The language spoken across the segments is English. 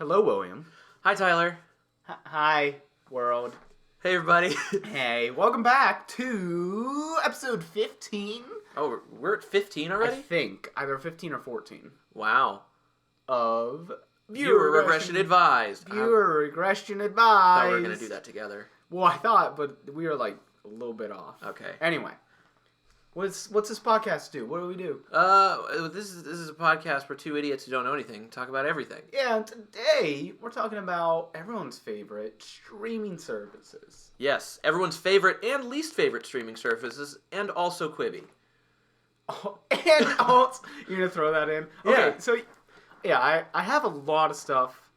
Hello, William. Hi, Tyler. Hi, world. Hey, everybody. Hey, welcome back to episode 15. Oh, we're at 15 already? I think. Either 15 or 14. Wow. Of Viewer Regression Advised. Viewer Regression Advised. I thought we were going to do that together. Well, I thought, but we were like a little bit off. Okay. Anyway. What's this podcast do? What do we do? This is a podcast where two idiots who don't know anything talk about everything. Yeah, and today we're talking about everyone's favorite streaming services. Yes, everyone's favorite and least favorite streaming services, and also Quibi. Oh, and also, you're going to throw that in? Okay, Yeah. so, yeah, I have a lot of stuff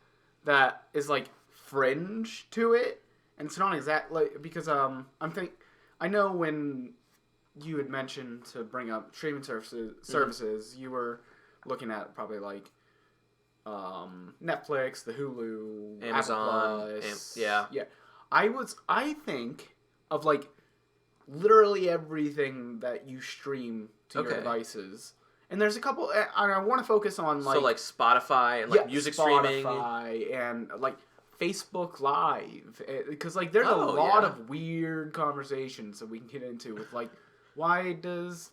that is, like, fringe to it, and it's not exactly, because, I know when you had mentioned to bring up streaming services, you were looking at probably, like, Netflix, the Hulu, Amazon, Apple Plus. yeah. I think of, like, literally everything that you stream to your devices. And there's a couple, and I want to focus on, like... So, like, Spotify and, like, music streaming. Spotify and, like, Facebook Live. Because, like, there's a lot of weird conversations that we can get into with, like, why does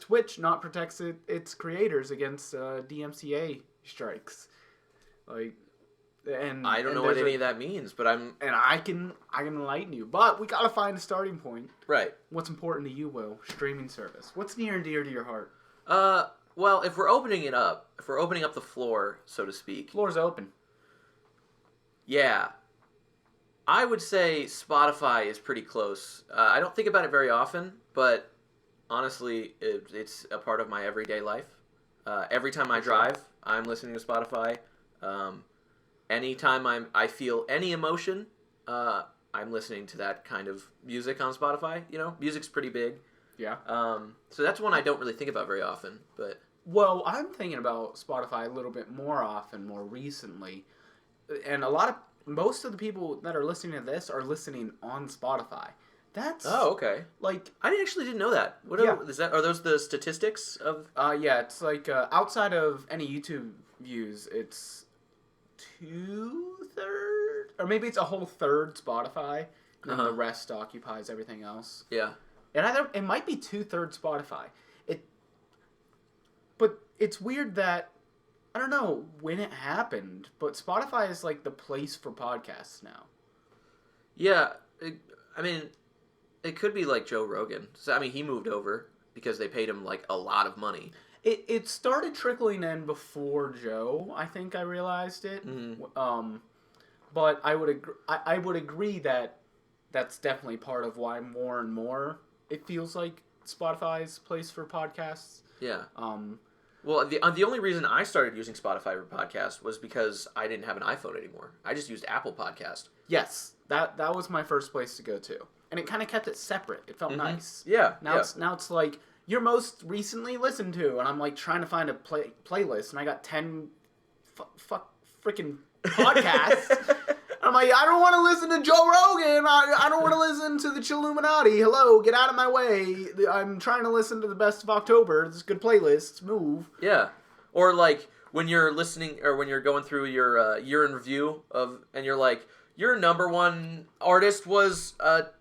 Twitch not protect its creators against DMCA strikes? Like... And I don't know what any of that means, but I can enlighten you. But we gotta find a starting point. Right. What's important to you, Will? Streaming service. What's near and dear to your heart? Well, if we're opening up the floor, so to speak. Floor's open. Yeah. I would say Spotify is pretty close. I don't think about it very often, but honestly, it's a part of my everyday life. Every time I drive, I'm listening to Spotify. Anytime I feel any emotion, I'm listening to that kind of music on Spotify. You know, music's pretty big. Yeah. So that's one I don't really think about very often. But I'm thinking about Spotify a little bit more often, more recently, and most of the people that are listening to this are listening on Spotify. That's okay. Like I actually didn't know that. Are those the statistics of? Yeah, it's like outside of any YouTube views, it's 2/3, or maybe it's a whole third Spotify, and the rest occupies everything else. Yeah, and it might be 2/3 Spotify. But it's weird that I don't know when it happened, but Spotify is like the place for podcasts now. Yeah, it could be like Joe Rogan. So, he moved over because they paid him like a lot of money. It started trickling in before Joe. I think I realized it. Mm-hmm. But I would agree that that's definitely part of why more and more it feels like Spotify's place for podcasts. Yeah. Well, the only reason I started using Spotify for podcasts was because I didn't have an iPhone anymore. I just used Apple Podcast. Yes, that was my first place to go to, and it kind of kept it separate. It felt nice. Yeah. Now it's like your most recently listened to, and I'm like trying to find a playlist, and I got 10 freaking podcasts. I'm like, I don't want to listen to Joe Rogan. I don't want to listen to the Chilluminati. Hello, get out of my way. I'm trying to listen to the Best of October. This is good playlists. Move. Yeah. Or like when you're listening, or when you're going through your year in review and you're like, your number one artist was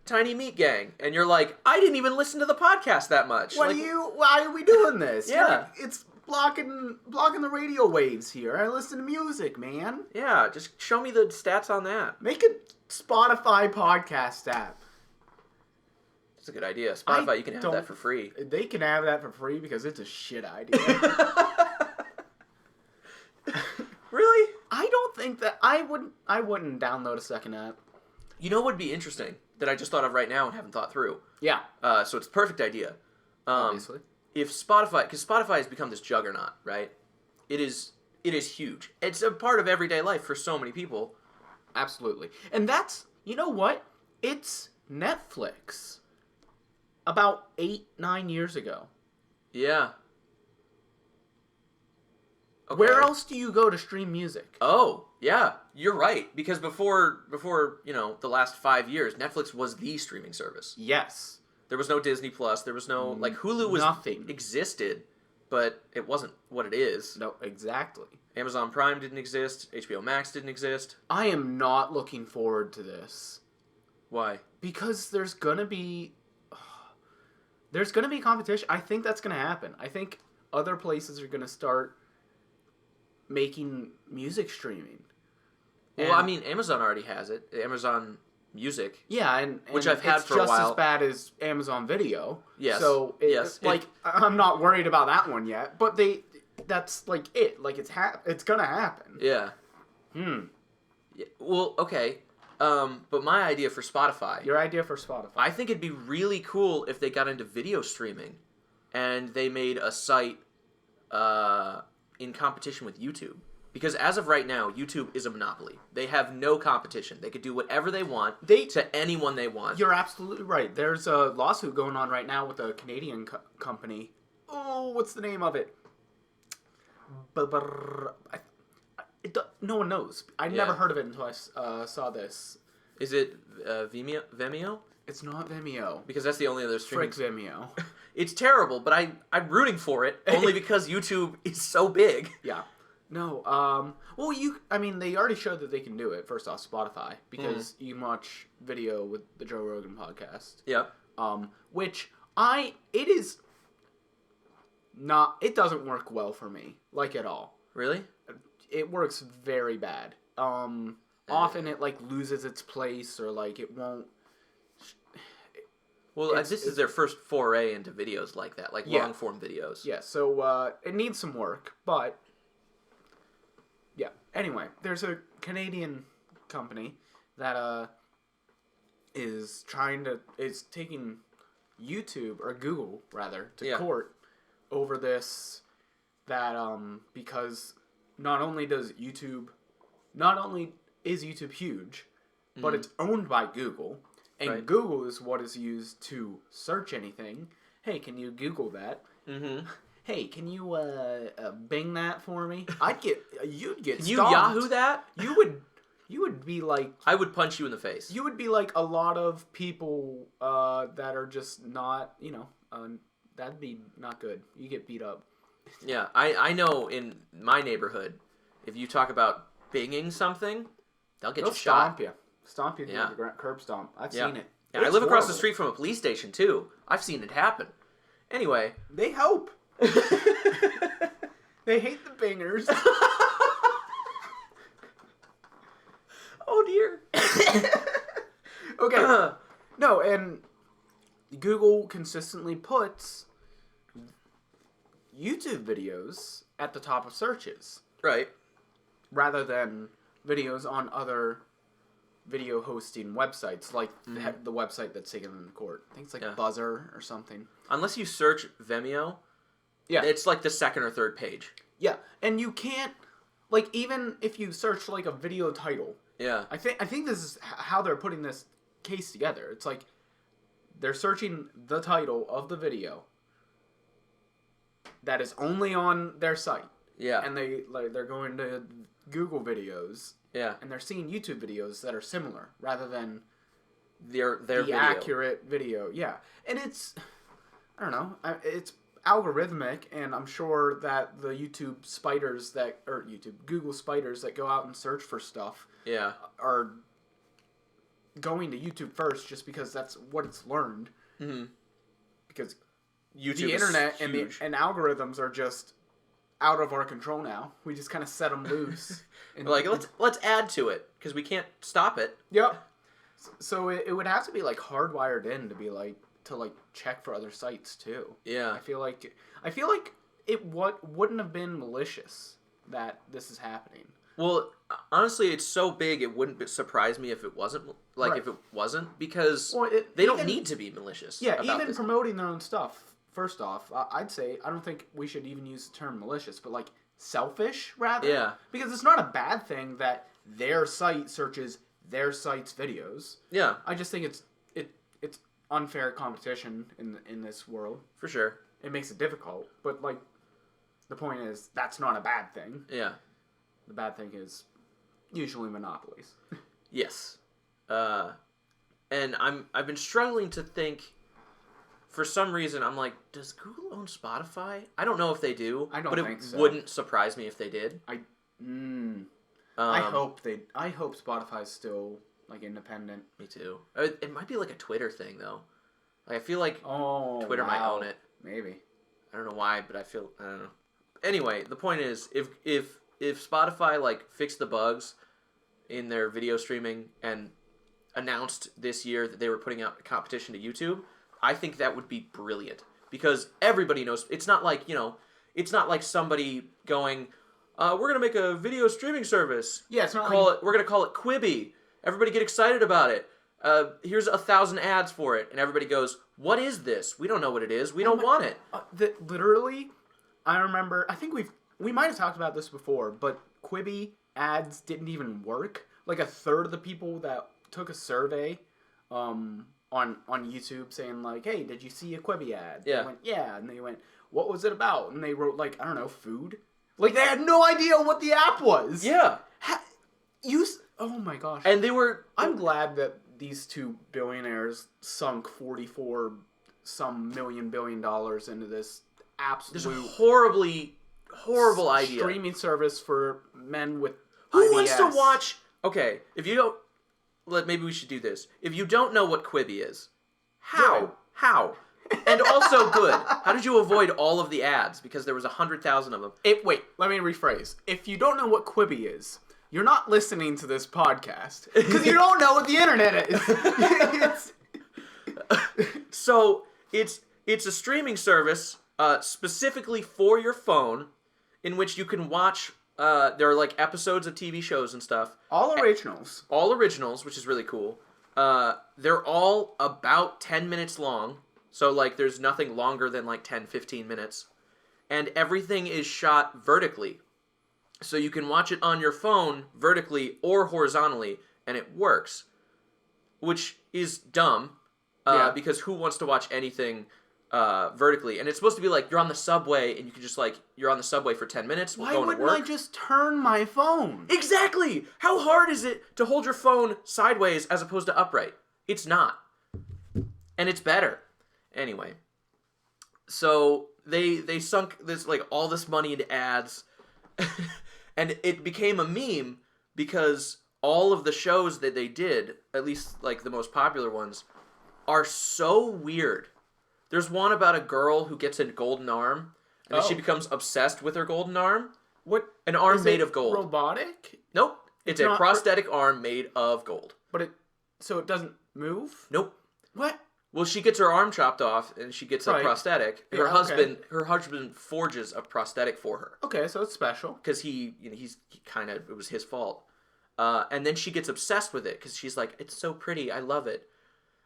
Tiny Meat Gang, and you're like, I didn't even listen to the podcast that much. Why are we doing this? Yeah. It's blocking the radio waves here. I listen to music, man. Yeah, just show me the stats on that. Make a Spotify podcast app. That's a good idea. Spotify, you can have that for free. They can have that for free because it's a shit idea. Really? I don't think that I wouldn't download a second app. You know what would be interesting that I just thought of right now and haven't thought through? Yeah. So it's a perfect idea. Obviously. If Spotify, because Spotify has become this juggernaut, right? It is huge. It's a part of everyday life for so many people. Absolutely. And that's, you know what? It's Netflix. About 8-9 years ago. Yeah. Okay. Where else do you go to stream music? Oh, yeah. You're right. Because before the last 5 years, Netflix was the streaming service. Yes. There was no Disney Plus. There was no Hulu nothing existed, but it wasn't what it is. No, exactly. Amazon Prime didn't exist. HBO Max didn't exist. I am not looking forward to this. Why? Because there's gonna be competition. I think that's gonna happen. I think other places are gonna start making music streaming. Well, I mean, Amazon already has it. Amazon Music. Yeah, and which I've had for a while. It's just as bad as Amazon Video. Yes. So I'm not worried about that one yet. But that's like it. Like it's gonna happen. Yeah. Yeah, well, okay. But my idea for Spotify. Your idea for Spotify. I think it'd be really cool if they got into video streaming, and they made a site in competition with YouTube. Because as of right now, YouTube is a monopoly. They have no competition. They could do whatever they want to anyone they want. You're absolutely right. There's a lawsuit going on right now with a Canadian company. Oh, what's the name of it? No one knows. I never heard of it until I saw this. Is it Vimeo? It's not Vimeo. Because that's the only other streaming. Frick Vimeo. It's terrible, but I'm rooting for it only because YouTube is so big. Yeah. No, well, they already showed that they can do it, first off, Spotify, because you can watch video with the Joe Rogan podcast. Yep. It doesn't work well for me, like, at all. Really? It works very bad. Often it, like, loses its place, or, like, it won't... Well, this is their first foray into videos like that, like long-form videos. Yeah, so, it needs some work, but... Yeah. Anyway, there's a Canadian company that is taking YouTube, or Google rather, to court over this, that because not only is YouTube huge, but it's owned by Google, and Google is what is used to search anything. Hey, can you Google that? Mm-hmm. Hey, can you Bing that for me? You'd get Can you stomped. Yahoo that? You would be like... I would punch you in the face. You would be like a lot of people that are just not, that'd be not good. You get beat up. Yeah, I know in my neighborhood, if you talk about binging something, they'll get you shot. Stomp you through the curb stomp. I've seen it. Yeah, I live across the street from a police station, too. I've seen it happen. Anyway. They help. They hate the bingers. Oh dear. Okay. No, and Google consistently puts YouTube videos at the top of searches. Right. Rather than videos on other video hosting websites, like the website that's taken in court. I think it's like Buzzer or something. Unless you search Vimeo, it's like the second or third page. Yeah, and you can't, like, even if you search like a video title. Yeah. I think this is how they're putting this case together. It's like they're searching the title of the video that is only on their site. Yeah. And they're going to Google videos. Yeah. And they're seeing YouTube videos that are similar rather than their video. Accurate video. Yeah. And it's, I don't know, it's algorithmic, and I'm sure that the Google spiders that go out and search for stuff are going to YouTube first just because that's what it's learned. Mm-hmm. Because YouTube the internet and algorithms are just out of our control now. We just kind of set them loose. Like, let's add to it because we can't stop it. Yep. So it would have to be like hardwired in to be like to check for other sites too. Yeah. I feel like it wouldn't have been malicious that this is happening. Well, honestly, it's so big it wouldn't surprise me if it wasn't if it wasn't because they don't need to be malicious. Yeah, even promoting their own stuff. First off, I'd say I don't think we should even use the term malicious, but like selfish rather. Yeah. Because it's not a bad thing that their site searches their site's videos. Yeah. I just think it's unfair competition in this world. For sure. It makes it difficult, but like the point is that's not a bad thing. Yeah. The bad thing is usually monopolies. Yes. And I've been struggling to think. For some reason, I'm like, does Google own Spotify? I don't know if they do. I don't think so. But it wouldn't surprise me if they did. I hope Spotify's still like independent. Me too. It might be like a Twitter thing though. Like, I feel like Twitter might own it. Maybe. I don't know why, but I don't know. Anyway, the point is, if Spotify like fixed the bugs in their video streaming and announced this year that they were putting out a competition to YouTube, I think that would be brilliant because everybody knows it's not like it's not like somebody going, we're gonna make a video streaming service. Yeah, it's not we're gonna call it Quibi. Everybody get excited about it. Here's 1,000 ads for it, and everybody goes, "What is this? We don't know what it is. We don't want it." Literally, I remember. I think we might have talked about this before, but Quibi ads didn't even work. Like a third of the people that took a survey, on YouTube saying like, "Hey, did you see a Quibi ad?" Yeah. They went, "Yeah," and they went, "What was it about?" And they wrote like, I don't know, food. Like they had no idea what the app was. Yeah. Oh my gosh. And they were. I'm glad that these two billionaires sunk 44 some $1 billion into this absolute horrible idea. Streaming service for men with Who IBS. wants to watch? Okay, if you don't, maybe we should do this. If you don't know what Quibi is, how? And also, good. How did you avoid all of the ads? Because there was 100,000 of them. Wait, let me rephrase. If you don't know what Quibi is, you're not listening to this podcast because you don't know what the internet is. So it's a streaming service specifically for your phone, in which you can watch. There are like episodes of TV shows and stuff. All originals, which is really cool. They're all about 10 minutes long. So like there's nothing longer than like 10, 15 minutes. And everything is shot vertically. So you can watch it on your phone vertically or horizontally, and it works. Which is dumb, because who wants to watch anything vertically? And it's supposed to be like you're on the subway, and you can just like, you're on the subway for 10 minutes. Why wouldn't I just turn my phone? Exactly! How hard is it to hold your phone sideways as opposed to upright? It's not. And it's better. Anyway. So they sunk this like all this money into ads. And it became a meme because all of the shows that they did, at least like the most popular ones, are so weird. There's one about a girl who gets a golden arm, and then she becomes obsessed with her golden arm. What? An arm made of gold. Robotic? Nope. It's a prosthetic arm made of gold. But so it doesn't move? Nope. What? Well, she gets her arm chopped off, and she gets a prosthetic. Her husband forges a prosthetic for her. Okay, so it's special because it was his fault. And then she gets obsessed with it because she's like, it's so pretty, I love it.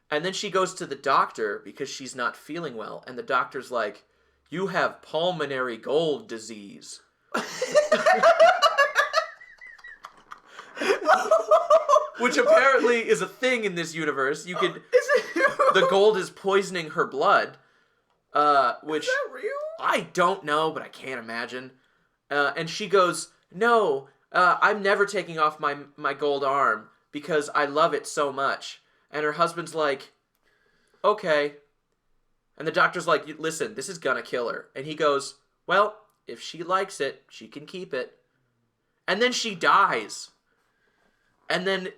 And then she goes to the doctor because she's not feeling well, and the doctor's like, you have pulmonary gold disease. Which apparently is a thing in this universe. You could. The gold is poisoning her blood. Which is that real? I don't know, but I can't imagine. And she goes, "No, I'm never taking off my gold arm because I love it so much." And her husband's like, "Okay." And the doctor's like, "Listen, this is gonna kill her." And he goes, "Well, if she likes it, she can keep it." And then she dies. And then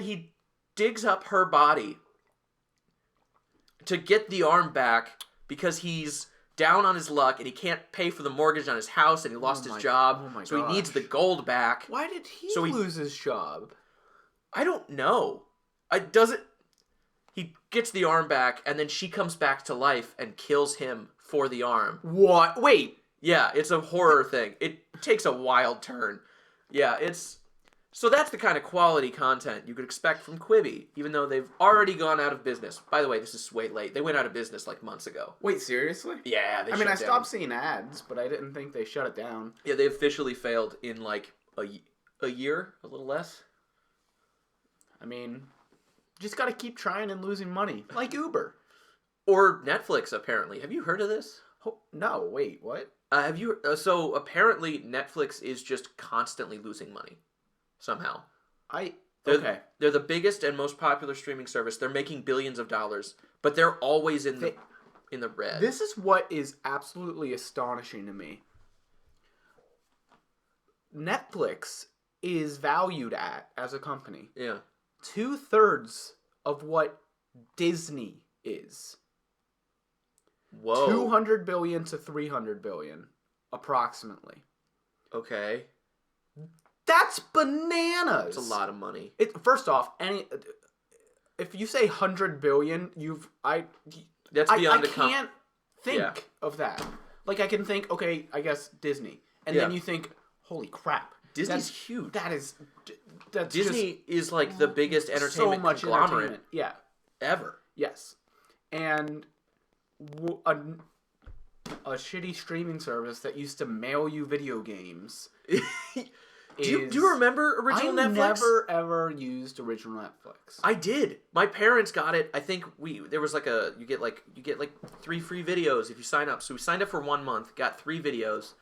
he digs up her body to get the arm back because he's down on his luck and he can't pay for the mortgage on his house and he lost his job. So he needs the gold back. Why did he lose his job? I don't know. He gets the arm back and then she comes back to life and kills him for the arm. What? Wait. Yeah, it's a horror thing. It takes a wild turn. Yeah, so that's the kind of quality content you could expect from Quibi, even though they've already gone out of business. By the way, this is way late. They went out of business like months ago. Wait, seriously? Yeah, I stopped seeing ads, but I didn't think they shut it down. Yeah, they officially failed in like a year, a little less. I mean, just gotta keep trying and losing money, like Uber. Or Netflix, apparently. Have you heard of this? Oh, no, wait, what? Have you? So apparently Netflix is just constantly losing money. Somehow. They're the biggest and most popular streaming service. They're making billions of dollars, but they're always in the red. This is what is absolutely astonishing to me. Netflix is valued at as a company. Yeah. 2/3 of what Disney is. Whoa. 200 billion to 300 billion, approximately. Okay. That's bananas. It's a lot of money. First off, if you say 100 billion, That's beyond I can't think of that. Like, I can think, okay, I guess Disney. And then you think, holy crap. Disney's huge. That's Disney is like the biggest entertainment so much conglomerate entertainment. Yeah. ever. Yes. And a shitty streaming service that used to mail you video games. Do you remember original Netflix? I never ever used original Netflix. I did. My parents got it. I think there was like you get like 3 free videos if you sign up. So we signed up for 1 month, got 3 videos.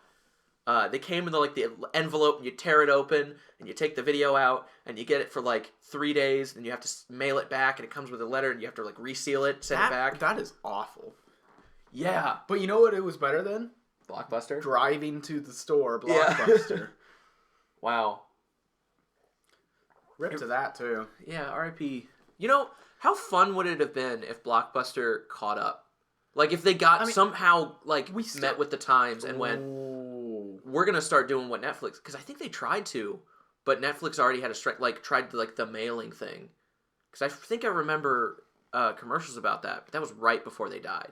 They came in the envelope, and you tear it open, and you take the video out, and you get it for like 3 days, and you have to mail it back, and it comes with a letter, and you have to like reseal it, send it back. That is awful. Yeah. But you know what it was better than? Blockbuster? Driving to the store, Blockbuster. Yeah. Wow. Rip to that, too. Yeah, R.I.P. You know, how fun would it have been if Blockbuster caught up? Like, if they somehow, met with the times and went, we're going to start doing what Netflix... Because I think they tried to, but Netflix already had a strike, tried the mailing thing. Because I think I remember commercials about that, but that was right before they died.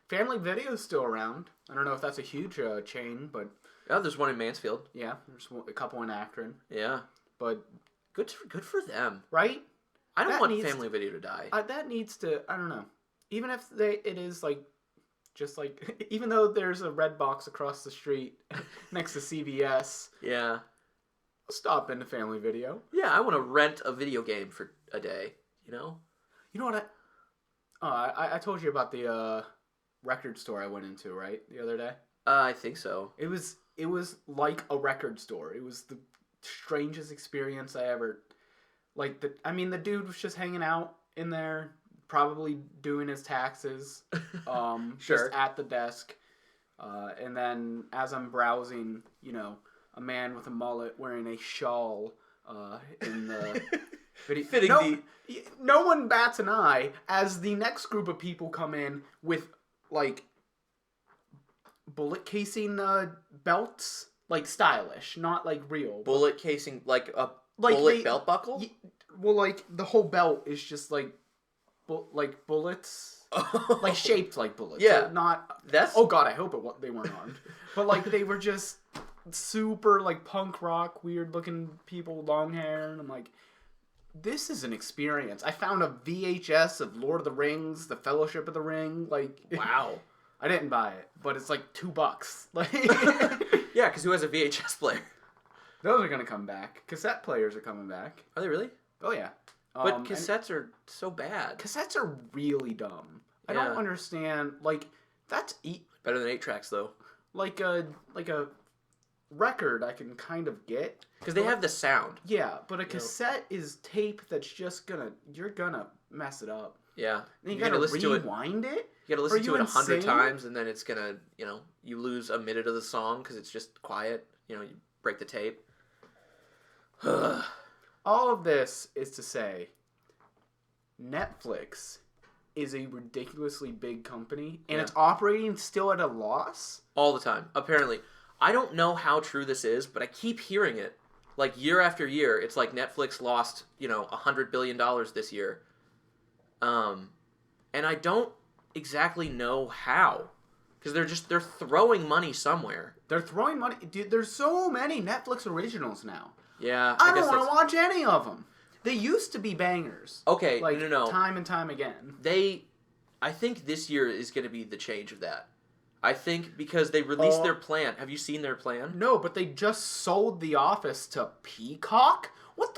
Family Video's still around. I don't know if that's a huge chain, but... Oh, there's one in Mansfield. Yeah, there's a couple in Akron. Yeah. But... Good for them. Right? I don't want Family Video to die. That needs to... I don't know. Even if it is, even though there's a red box across the street next to CVS... Yeah. I'll stop into Family Video. Yeah, I want to rent a video game for a day, you know? You know what I told you about the record store I went into, right? The other day? I think so. It was like a record store. It was the strangest experience I ever... the dude was just hanging out in there, probably doing his taxes, Sure. just at the desk. And then as I'm browsing, a man with a mullet wearing a shawl in the... Fitting no one bats an eye as the next group of people come in with, bullet casing belts. Stylish, not, real. Bullet casing, bullet belt buckle? The whole belt is just, bullets. Shaped like bullets. Yeah. So not... That's... Oh, God, I hope they weren't armed. But, they were just super, punk rock, weird-looking people, long hair, and I'm like... This is an experience. I found a VHS of Lord of the Rings, The Fellowship of the Ring. Wow. I didn't buy it, but it's $2. Yeah, because who has a VHS player? Those are going to come back. Cassette players are coming back. Are they really? Oh, yeah. But cassettes are so bad. Cassettes are really dumb. I Yeah. don't understand. That's... Better than 8 tracks, though. Like a record I can kind of get. Because they have the sound. Yeah, but a cassette is tape that's just you're gonna mess it up. Yeah. And you gotta rewind it? You gotta listen to it 100 times, and then it's gonna, you lose a minute of the song because it's just quiet. You break the tape. All of this is to say, Netflix is a ridiculously big company, and it's operating still at a loss? All the time, apparently. I don't know how true this is, but I keep hearing it. Year after year, it's like Netflix lost, $100 billion this year. And I don't exactly know how. Because they're throwing money somewhere. They're throwing money. Dude, there's so many Netflix originals now. Yeah. I don't want to watch any of them. They used to be bangers. Okay, no. Time and time again. I think this year is going to be the change of that. I think because they released their plan. Have you seen their plan? No, but they just sold The Office to Peacock? What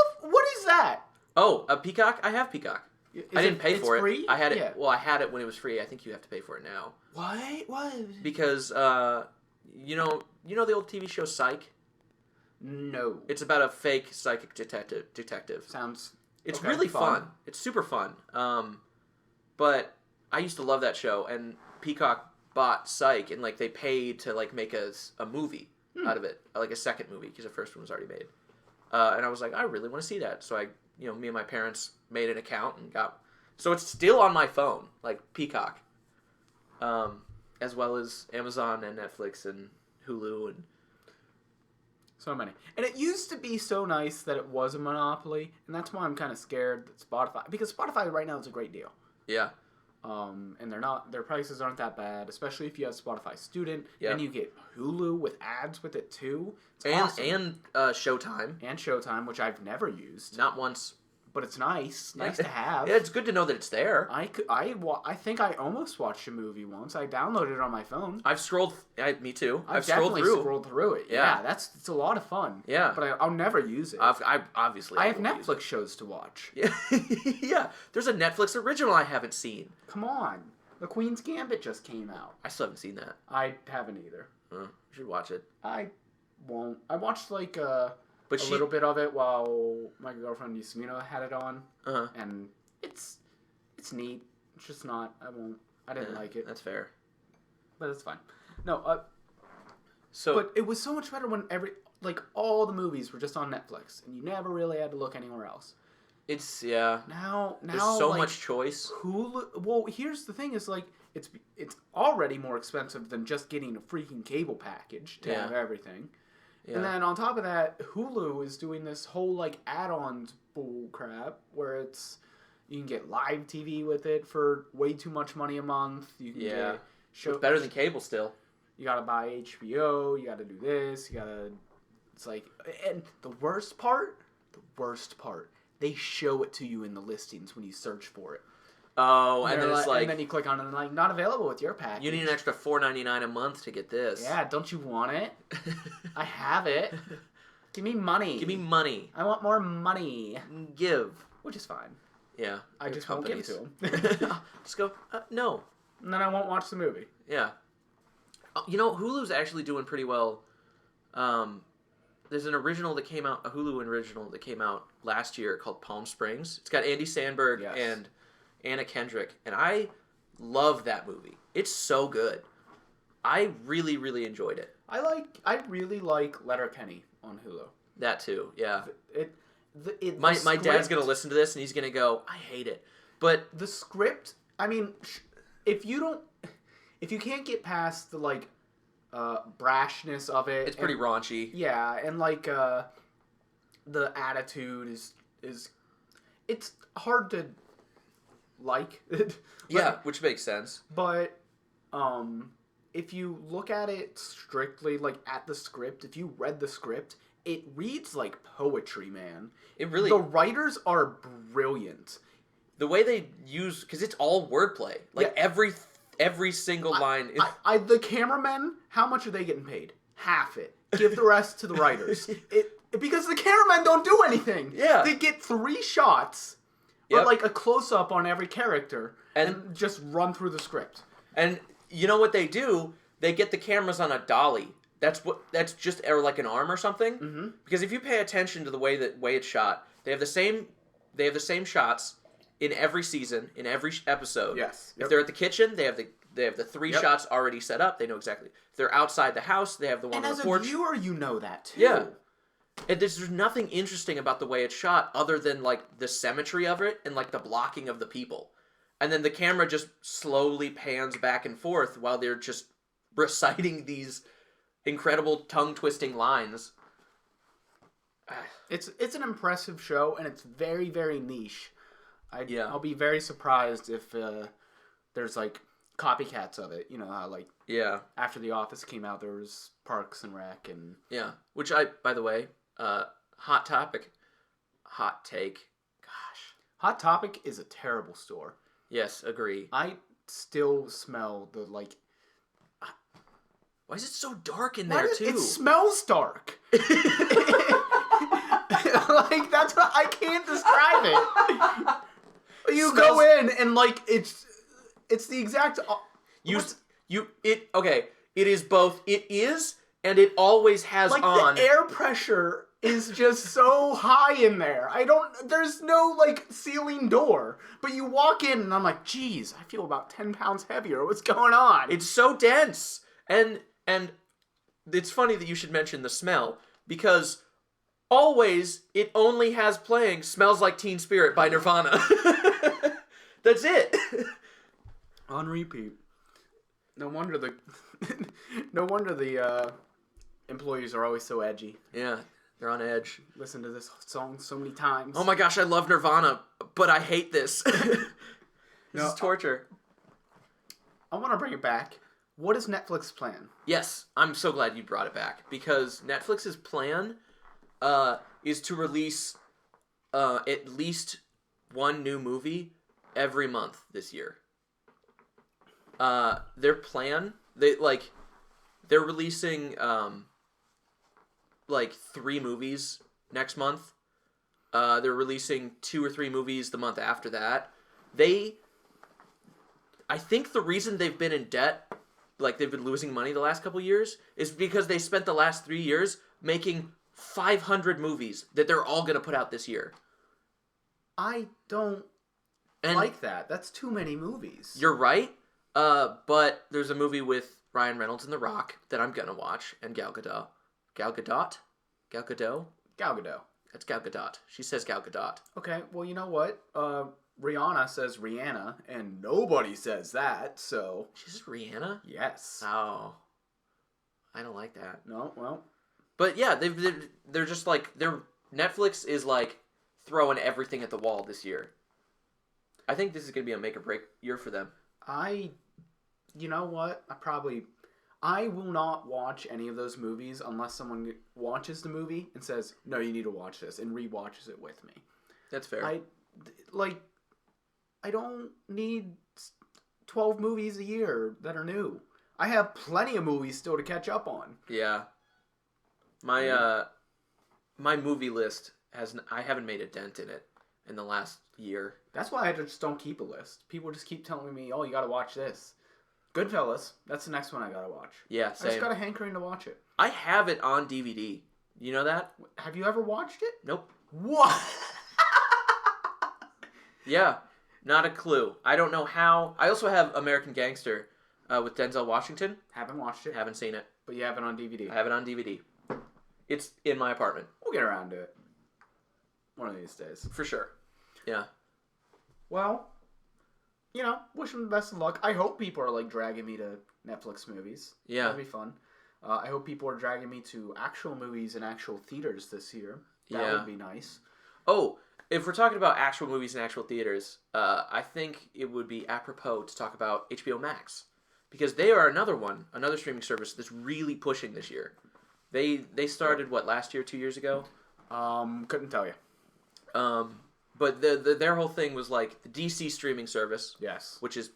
is that? Oh, a Peacock? I have Peacock. I didn't pay for it. Free? I had it. Yeah. Well, I had it when it was free. I think you have to pay for it now. What? Because you know the old TV show Psych? No. It's about a fake psychic detective. Sounds... It's really fun. It's super fun. But I used to love that show, and Peacock bought Psych, and they paid to make a movie. out of it, like a second movie because the first one was already made. And I was like, I really want to see that. So me and my parents made an account and got. So it's still on my phone, like Peacock, as well as Amazon and Netflix and Hulu and. So many. And it used to be so nice that it was a monopoly, and that's why I'm kind of scared that Spotify, because Spotify right now is a great deal. Yeah. And their prices aren't that bad, especially if you have Spotify Student, Yep. and you get Hulu with ads with it too. It's And awesome. Showtime. And Showtime, which I've never used, Not once. but it's nice to have. Yeah, it's good to know that it's there. I think I almost watched a movie once. I downloaded it on my phone. I've scrolled. Me too. I've definitely scrolled through it. Yeah. It's a lot of fun. Yeah. But I'll never use it. I obviously. I have will use Netflix shows to watch. it. Yeah. Yeah. There's a Netflix original I haven't seen. Come on. The Queen's Gambit just came out. I still haven't seen that. I haven't either. You should watch it. I won't. I watched like a She, little bit of it while my girlfriend Yasmina had it on, and it's neat. It's just not. I didn't like it, That's fair. but it's fine. No, So, but it was so much better when all the movies were just on Netflix, and you never really had to look anywhere else. it's Now There's so much choice. Hulu. Well, here's the thing: is like it's already more expensive than just getting a freaking cable package to have everything. Yeah. And then on top of that, Hulu is doing this whole like add-ons bull crap where you can get live TV with it for way too much money a month. You can get It's better than cable still. You gotta buy HBO. You gotta do this. It's like, and the worst part, they show it to you in the listings when you search for it. Oh, and then it's like, and then you click on it and like not available with your package. you need an extra $4.99 a month to get this. Yeah, don't you want it? I have it. Give me money. Give me money. I want more money. Give. Which is fine. Yeah. I just won't give it to him. Just go, no. And then I won't watch the movie. Yeah. Hulu's actually doing pretty well. There's an original that came out, a Hulu original that came out last year called Palm Springs. It's got Andy Samberg and Anna Kendrick, and I love that movie. It's so good. I really, really enjoyed it. I really like Letterkenny on Hulu. That too, yeah. My dad's gonna listen to this and he's gonna go, I hate it. But the script, I mean, if you can't get past the brashness of it, it's pretty raunchy. Yeah, and the attitude is it's hard to like. Which makes sense. But if you look at it strictly at the script, if you read the script, it reads like poetry, man. It really. The writers are brilliant. The way they use, because it's all wordplay. Every single line is. The cameramen, how much are they getting paid? Half it. Give the rest to the writers. Because the cameramen don't do anything. Yeah. They get 3 shots, or a close up on every character, and just run through the script. And you know what they do? They get the cameras on a dolly. That's just or like an arm or something. Mm-hmm. Because if you pay attention to the way it's shot, they have the same shots in every season, in every episode. Yes. If they're at the kitchen, they have the 3 shots already set up. They know exactly. If they're outside the house, they have the one on the porch. And as a viewer, you know that too. Yeah. And there's nothing interesting about the way it's shot other than the symmetry of it and the blocking of the people. And then the camera just slowly pans back and forth while they're just reciting these incredible tongue-twisting lines. It's an impressive show, and it's very, very niche. I'll be very surprised if there's copycats of it. You know how after The Office came out, there was Parks and Rec and which by the way, hot take. Gosh, Hot Topic is a terrible store. Yes, agree. I still smell the Why is it so dark in there too? It smells dark. That's what I can't describe it. You go in and it's the exact. It is both. It is, and it always has on. The air pressure is just so high in there. There's no ceiling door, but you walk in and I'm like, geez, I feel about 10 pounds heavier. What's going on? It's so dense, and it's funny that you should mention the smell, because always it only has playing Smells Like Teen Spirit by Nirvana. That's it. On repeat. No wonder the no wonder the employees are always so edgy. Yeah, they're on edge. Listen to this song so many times. Oh my gosh, I love Nirvana, but I hate this. This is torture. I want to bring it back. What is Netflix's plan? Yes, I'm so glad you brought it back, because Netflix's plan is to release at least one new movie every month this year. Their plan, they're releasing 3 movies next month. They're releasing 2 or 3 movies the month after that. I think the reason they've been in debt, like they've been losing money the last couple years, is because they spent the last 3 years making 500 movies that they're all going to put out this year. I don't like that. That's too many movies. You're right. But there's a movie with Ryan Reynolds and The Rock that I'm going to watch, and Gal Gadot. Gal Gadot? Gal Gadot? Gal Gadot. That's Gal Gadot. She says Gal Gadot. Okay, well, you know what? Rihanna says Rihanna, and nobody says that, so... She says Rihanna? Yes. Oh. I don't like that. No, well... But yeah, they're just like... Netflix is like throwing everything at the wall this year. I think this is going to be a make or break year for them. You know what? I will not watch any of those movies unless someone watches the movie and says, no, you need to watch this, and rewatches it with me. That's fair. I don't need 12 movies a year that are new. I have plenty of movies still to catch up on. Yeah. My movie list I haven't made a dent in it in the last year. That's why I just don't keep a list. People just keep telling me, oh, you gotta watch this. Goodfellas, that's the next one I gotta watch. Yeah, same. I just got a hankering to watch it. I have it on DVD. You know that? Have you ever watched it? Nope. What? Yeah, not a clue. I don't know how. I also have American Gangster with Denzel Washington. Haven't watched it. Haven't seen it. But you have it on DVD. I have it on DVD. It's in my apartment. We'll get around to it. One of these days. For sure. Yeah. Well, wish them the best of luck. I hope people are dragging me to Netflix movies. Yeah. That'd be fun. I hope people are dragging me to actual movies in actual theaters this year. That would be nice. Oh, if we're talking about actual movies in actual theaters, I think it would be apropos to talk about HBO Max. Because they are another streaming service that's really pushing this year. They started, last year, 2 years ago? Couldn't tell you. But their whole thing was the DC streaming service. Yes. Which is,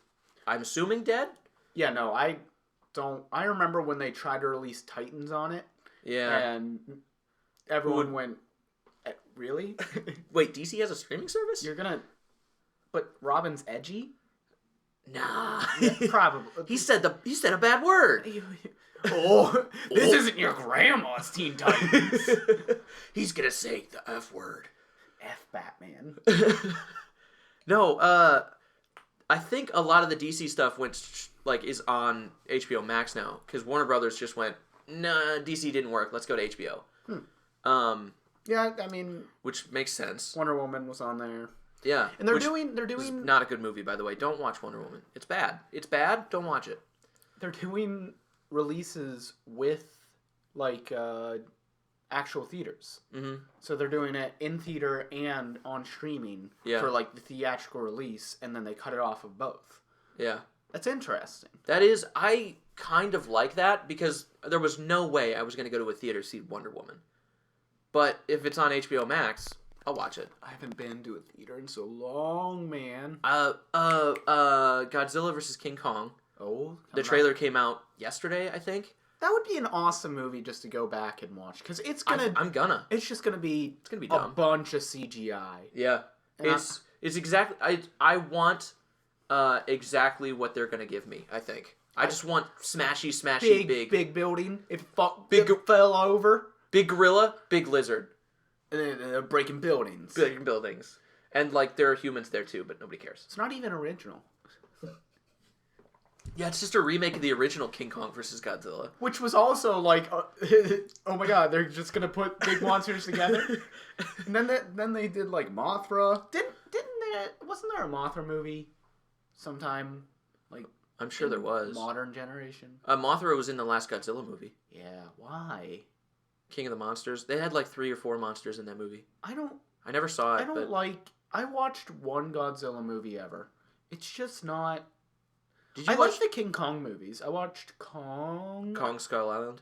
I'm assuming, dead? Yeah, no, I don't. I remember when they tried to release Titans on it. Yeah. And everyone went, really? Wait, DC has a streaming service? But Robin's edgy? Nah. Yeah, probably. He said a bad word. This isn't your grandma's Teen Titans. He's gonna say the F word. F Batman. No, I think a lot of the DC stuff is on HBO Max now, because Warner Brothers just went, nah, DC didn't work. Let's go to HBO. Yeah, I mean, which makes sense. Wonder Woman was on there. Yeah, and they're doing not a good movie, by the way. Don't watch Wonder Woman. It's bad. It's bad. Don't watch it. They're doing releases with actual theaters. Mm-hmm. So they're doing it in theater and on streaming for the theatrical release, and then they cut it off of both. Yeah, that's interesting. I kind of like that, because there was no way I was going to go to a theater to see Wonder Woman. But if it's on HBO Max, I'll watch it. I haven't been to a theater in so long, man. Godzilla vs. King Kong. Oh, the trailer came out yesterday, I think. That would be an awesome movie just to go back and watch, because it's gonna. I'm gonna. It's just gonna be. It's gonna be a dumb. Bunch of CGI. Yeah, and it's exactly. I want exactly what they're gonna give me. I think. I just want smashy, big building. It fell over. Big gorilla, big lizard. And then breaking buildings. Breaking buildings. And there are humans there too, but nobody cares. It's not even original. Yeah, it's just a remake of the original King Kong versus Godzilla. Which was also like, oh my god, they're just gonna put big monsters together. And then they did like Mothra. Wasn't there a Mothra movie sometime? Like I'm sure there was. Modern generation. Mothra was in the last Godzilla movie. Yeah, why? King of the Monsters. They had like 3 or 4 monsters in that movie. I never saw it. I watched one Godzilla movie ever. It's just not. Did you I watch like the King Kong movies. I watched Kong Skull Island?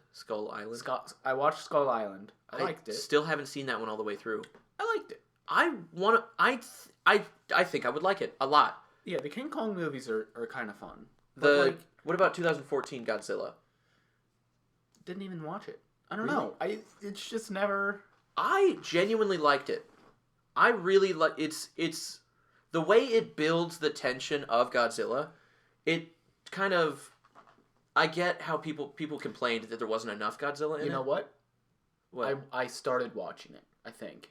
I watched Skull Island. I liked it. Still haven't seen that one all the way through. I liked it. I think I would like it a lot. Yeah, the King Kong movies are kind of fun. What about 2014 Godzilla? Didn't even watch it. I don't know. It's just never. I genuinely liked it. I really like it's the way it builds the tension of Godzilla. It kind of I get how people complained that there wasn't enough Godzilla in it. You know what? What? I started watching it, I think.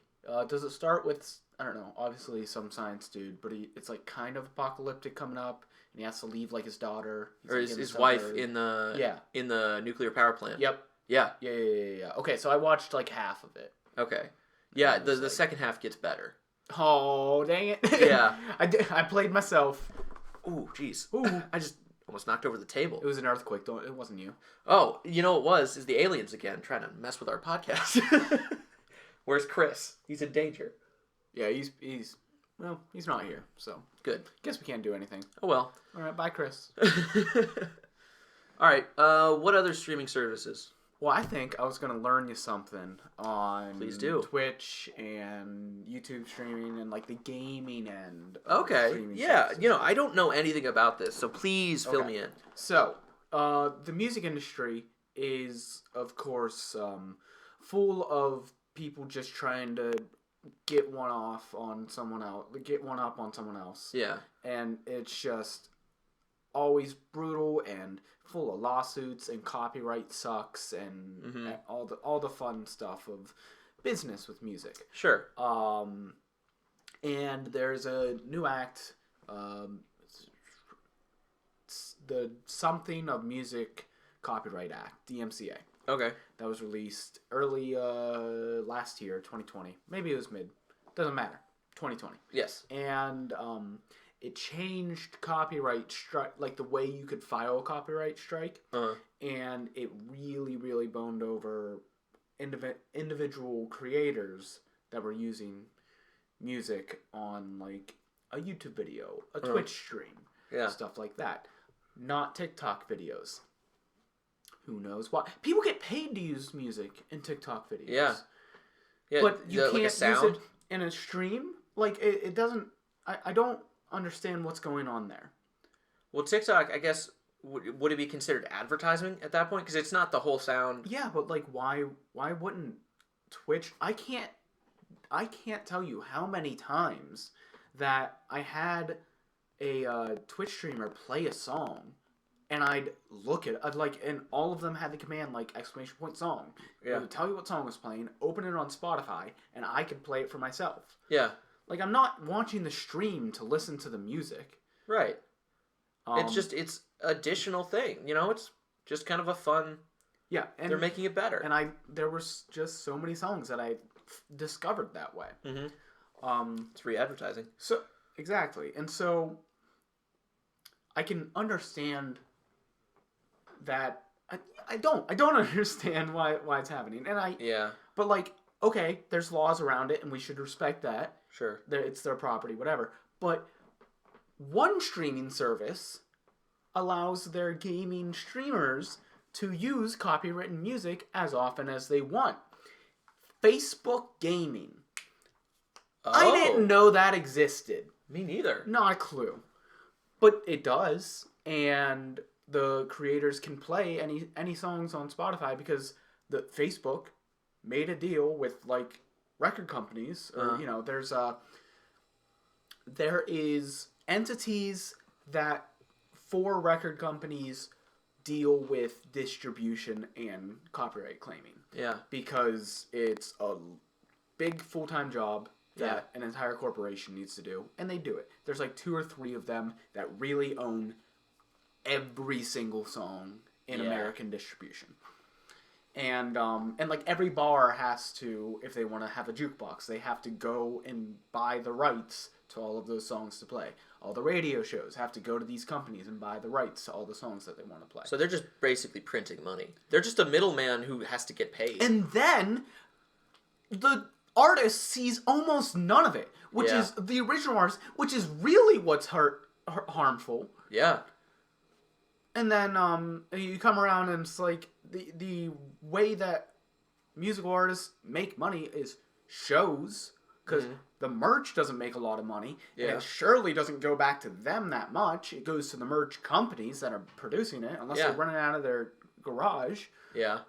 Does it start with, I don't know, obviously some science dude, but it's like kind of apocalyptic coming up, and he has to leave like his daughter. Or his wife in the nuclear power plant. Yep. Yeah. Yeah. Okay, so I watched like half of it. Okay. Yeah, the second half gets better. Oh, dang it. Yeah. I played myself. Ooh, jeez. Ooh, I just almost knocked over the table. It was an earthquake. It wasn't you. Oh, you know what is the aliens again trying to mess with our podcast. Where's Chris? He's in danger. Yeah, he's not here, so good. Guess we can't do anything. Oh well. All right, bye, Chris. All right. What other streaming services? Well, I think I was going to learn you something on Please do. Twitch and YouTube streaming and like the gaming end. Of okay. Streaming Yeah. services. I don't know anything about this, so please fill me in. So, the music industry is, of course, full of people just trying to get one up on someone else. Yeah. And it's just always brutal and full of lawsuits and copyright sucks and all the fun stuff of business with music. Sure. And there's a new act, the Something of Music Copyright Act, DMCA. Okay. That was released early last year, 2020. Maybe it was mid. Doesn't matter. 2020. Yes. And it changed copyright strike, like the way you could file a copyright strike. And it really, really boned over individual creators that were using music on like a YouTube video, a Twitch stream, stuff like that. Not TikTok videos. Who knows why? People get paid to use music in TikTok videos. Yeah. But you can't like use it in a stream? Like, it doesn't... I don't understand what's going on there. Well, TikTok, I guess, would it be considered advertising at that point? Because it's not the whole sound. Yeah, but like, why wouldn't Twitch... I can't tell you how many times that I had a Twitch streamer play a song, and I'd look at and all of them had the command like ! song. Yeah. It would tell you what song was playing, open it on Spotify, and I could play it for myself. Yeah. Like, I'm not watching the stream to listen to the music. Right. It's additional thing. It's just kind of a fun. Yeah, and they're making it better. And there was just so many songs that I discovered that way. Mm-hmm. It's free advertising. So exactly, and so I can understand that. I don't understand why it's happening, But like, okay, there's laws around it, and we should respect that. Sure. It's their property, whatever. But one streaming service allows their gaming streamers to use copywritten music as often as they want. Facebook Gaming. Oh. I didn't know that existed. Me neither. Not a clue. But it does. And the creators can play any songs on Spotify because the Facebook made a deal with like record companies, or there is entities that for record companies deal with distribution and copyright claiming. Yeah. Because it's a big full-time job that an entire corporation needs to do, and they do it. There's like 2 or 3 of them that really own every single song in Yeah. American distribution. And like every bar has to, if they want to have a jukebox, they have to go and buy the rights to all of those songs to play. All the radio shows have to go to these companies and buy the rights to all the songs that they want to play. So they're just basically printing money. They're just a middleman who has to get paid. And then the artist sees almost none of it, which is the original artist, which is really what's harmful. Yeah. And then you come around and it's like the way that musical artists make money is shows, because the merch doesn't make a lot of money, and it surely doesn't go back to them that much. It goes to the merch companies that are producing it, unless they're running out of their garage. Yeah.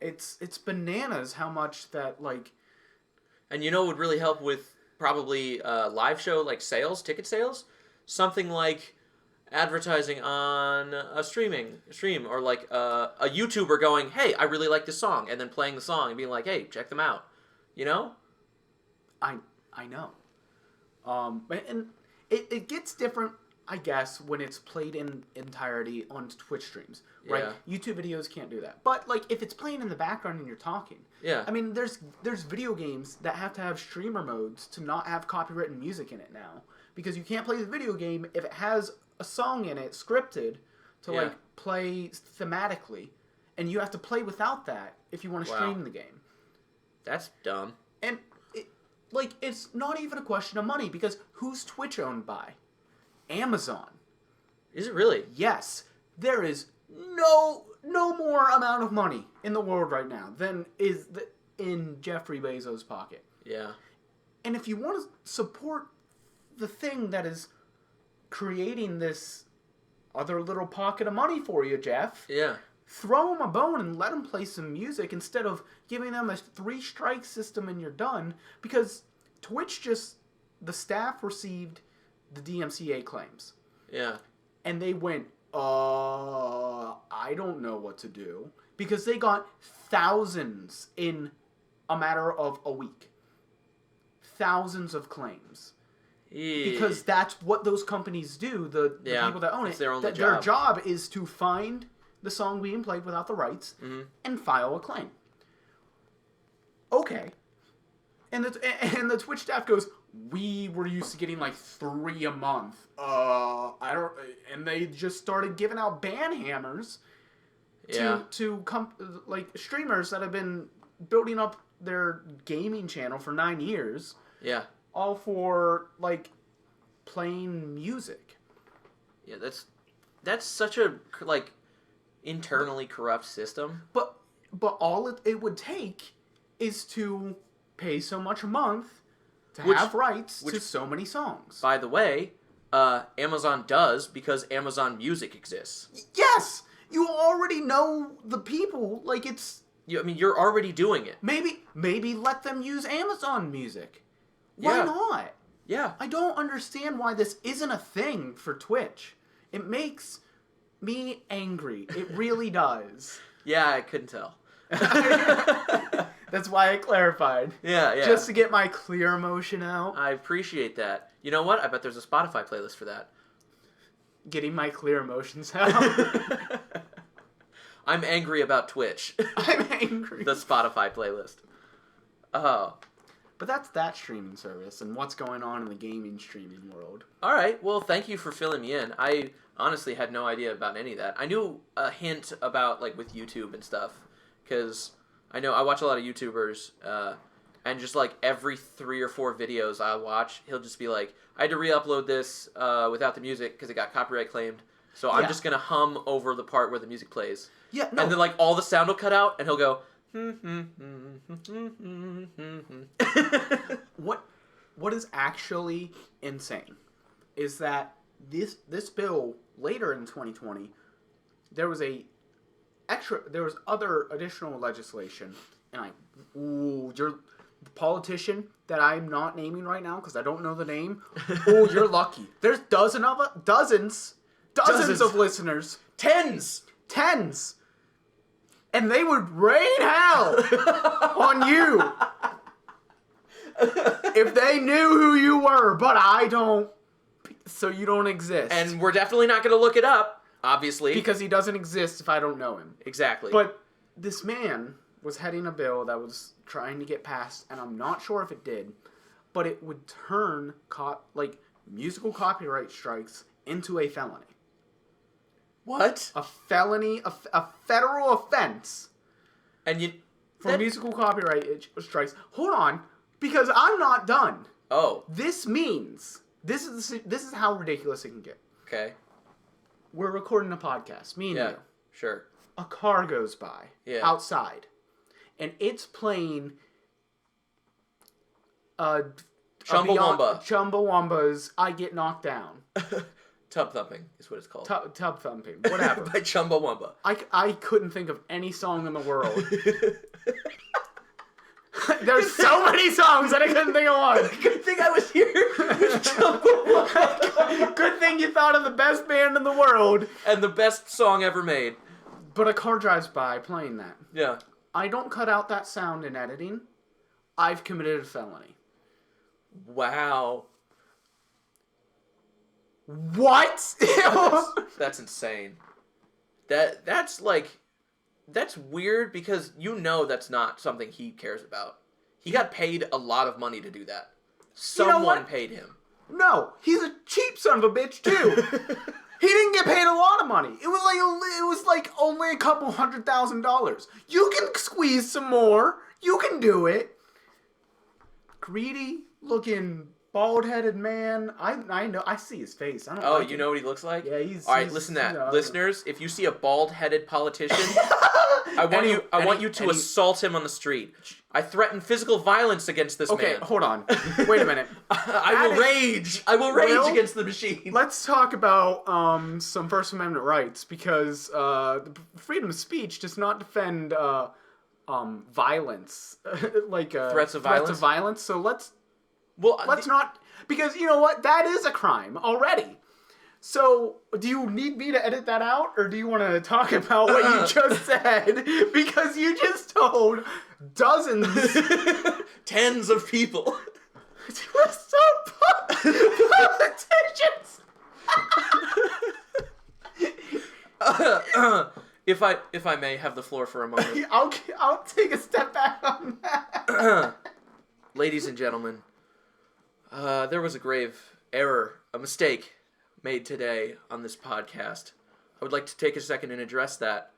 It's bananas how much that, like... And you know what would really help with probably live show, like sales, ticket sales? Something like advertising on a stream, or like a YouTuber going, hey, I really like this song, and then playing the song and being like, hey, check them out. You know? I know. And it gets different, I guess, when it's played in entirety on Twitch streams, right? Yeah. YouTube videos can't do that. But, like, if it's playing in the background and you're talking. Yeah. I mean, there's video games that have to have streamer modes to not have copyrighted music in it now. Because you can't play the video game if it has a song in it, scripted, to, like, play thematically. And you have to play without that if you want to stream the game. That's dumb. And... like, it's not even a question of money, because who's Twitch owned by? Amazon. Is it really? Yes. There is no more amount of money in the world right now than is in Jeffrey Bezos' pocket. Yeah. And if you want to support the thing that is creating this other little pocket of money for you, Jeff... yeah. throw them a bone and let them play some music instead of giving them a 3-strike system and you're done. Because Twitch the staff received the DMCA claims. Yeah. And they went, I don't know what to do. Because they got thousands in a matter of a week. Thousands of claims. Because that's what those companies do, the people that own it. Their job is to find the song being played without the rights and file a claim. Okay. And the Twitch staff goes, we were used to getting like 3 a month. And they just started giving out ban hammers to like streamers that have been building up their gaming channel for 9 years. Yeah. All for like playing music. Yeah, that's such a like internally corrupt system. But all it would take is to pay so much a month to have rights to so many songs. By the way, Amazon does, because Amazon Music exists. Yes! You already know the people. Like, it's... I mean, you're already doing it. Maybe let them use Amazon Music. Why not? Yeah. I don't understand why this isn't a thing for Twitch. It makes me angry. It really does. Yeah, I couldn't tell. That's why I clarified. Yeah. Just to get my clear emotion out. I appreciate that. You know what? I bet there's a Spotify playlist for that. Getting my clear emotions out. I'm angry about Twitch. I'm angry. The Spotify playlist. Oh. But that's that streaming service and what's going on in the gaming streaming world. All right. Well, thank you for filling me in. I honestly had no idea about any of that. I knew a hint about, like, with YouTube and stuff, because I watch a lot of YouTubers, and just, like, every 3 or 4 videos I watch, he'll just be like, I had to re-upload this without the music because it got copyright claimed, so I'm just going to hum over the part where the music plays. Yeah, no. And then, like, all the sound will cut out, and he'll go... What is actually insane is that this bill later in 2020 there was other additional legislation, and you're the politician that I'm not naming right now because I don't know the name. Oh, you're lucky. There's dozens of listeners. Tens. And they would rain hell on you if they knew who you were, but I don't, so you don't exist. And we're definitely not going to look it up. Obviously. Because he doesn't exist if I don't know him. Exactly. But this man was heading a bill that was trying to get passed, and I'm not sure if it did, but it would turn musical copyright strikes into a felony. What? A felony, a federal offense. And for musical copyright strikes. Hold on, because I'm not done. Oh. This means this is how ridiculous it can get. Okay. We're recording a podcast, me and you. Sure. A car goes by outside, and it's playing Chumbawamba's "I Get Knocked Down." Tub thumping is what it's called. Tub thumping, whatever. By Chumbawamba. I couldn't think of any song in the world. There's so many songs that I couldn't think of one. Good thing I was here. Chumbawamba. Good thing you thought of the best band in the world and the best song ever made. But a car drives by playing that. Yeah. I don't cut out that sound in editing. I've committed a felony. Wow. What? That's insane. That's weird because that's not something he cares about. He got paid a lot of money to do that. Someone paid him. No, he's a cheap son of a bitch too. He didn't get paid a lot of money. It was like only a couple $100,000. You can squeeze some more. You can do it. Greedy looking bald-headed man. I know. I see his face. I don't. Oh, you know what he looks like? Yeah, he's. All right, listen to that, listeners. If you see a bald-headed politician, I want you to assault him on the street. I threaten physical violence against this man. Okay, hold on. Wait a minute. I will rage. I will rage against the machine. Let's talk about some First Amendment rights because freedom of speech does not defend violence, like threats of violence. So let's not, because you know what? That is a crime already. So, do you need me to edit that out, or do you want to talk about what you just said? Because you just told dozens, tens of people. We're so politicians. If I may have the floor for a moment, I'll take a step back on that. Ladies and gentlemen, there was a grave error, a mistake made today on this podcast. I would like to take a second and address that.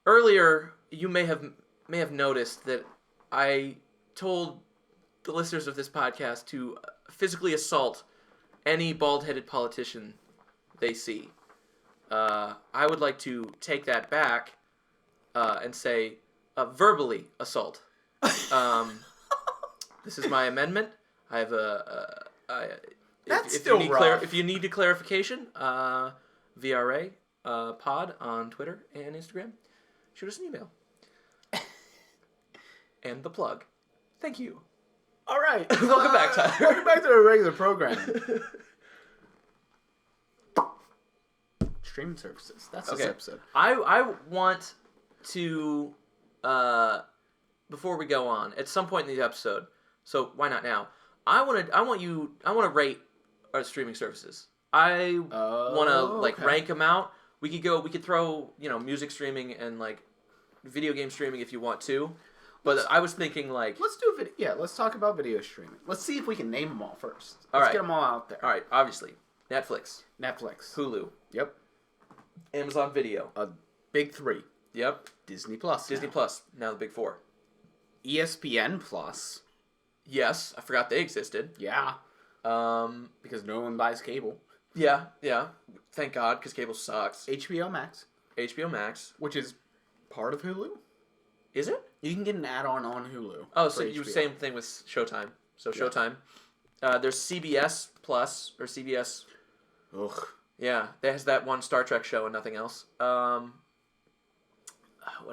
Earlier, you may have noticed that I told the listeners of this podcast to physically assault any bald-headed politician they see. I would like to take that back and say verbally assault. This is my amendment. I have if you need a clarification, VRA pod on Twitter and Instagram, shoot us an email. And the plug. Thank you. All right. Welcome back, Tyler. Welcome back to our regular program. Streaming services. That's this episode. I want to, before we go on, at some point in the episode, so why not now? I want to rate our streaming services. I want to rank them out. We could throw music streaming and video game streaming if you want to. But I was thinking let's do video. Yeah, let's talk about video streaming. Let's see if we can name them all first. Let's get them all out there. All right, obviously Netflix, Hulu. Yep. Amazon Video. Big three. Yep. Disney Plus. Now the big four. ESPN Plus. Yes, I forgot they existed. Yeah. Because no one buys cable. Yeah. Thank God, because cable sucks. HBO Max. Which is part of Hulu. Is it? You can get an add-on on Hulu. Oh, so you same thing with Showtime. So Showtime. There's CBS Plus or CBS. Ugh. Yeah, that has that one Star Trek show and nothing else. What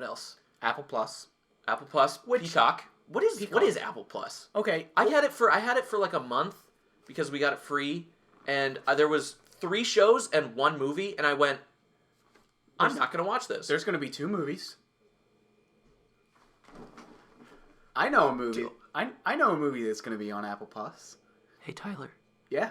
else? Apple Plus. Peacock. What is Apple Plus? Okay, I had it for like a month because we got it free, and there was 3 shows and 1 movie, and I went, I'm not gonna watch this. There's gonna be 2 movies. I know a movie. I know a movie that's gonna be on Apple Plus. Hey Tyler. Yeah.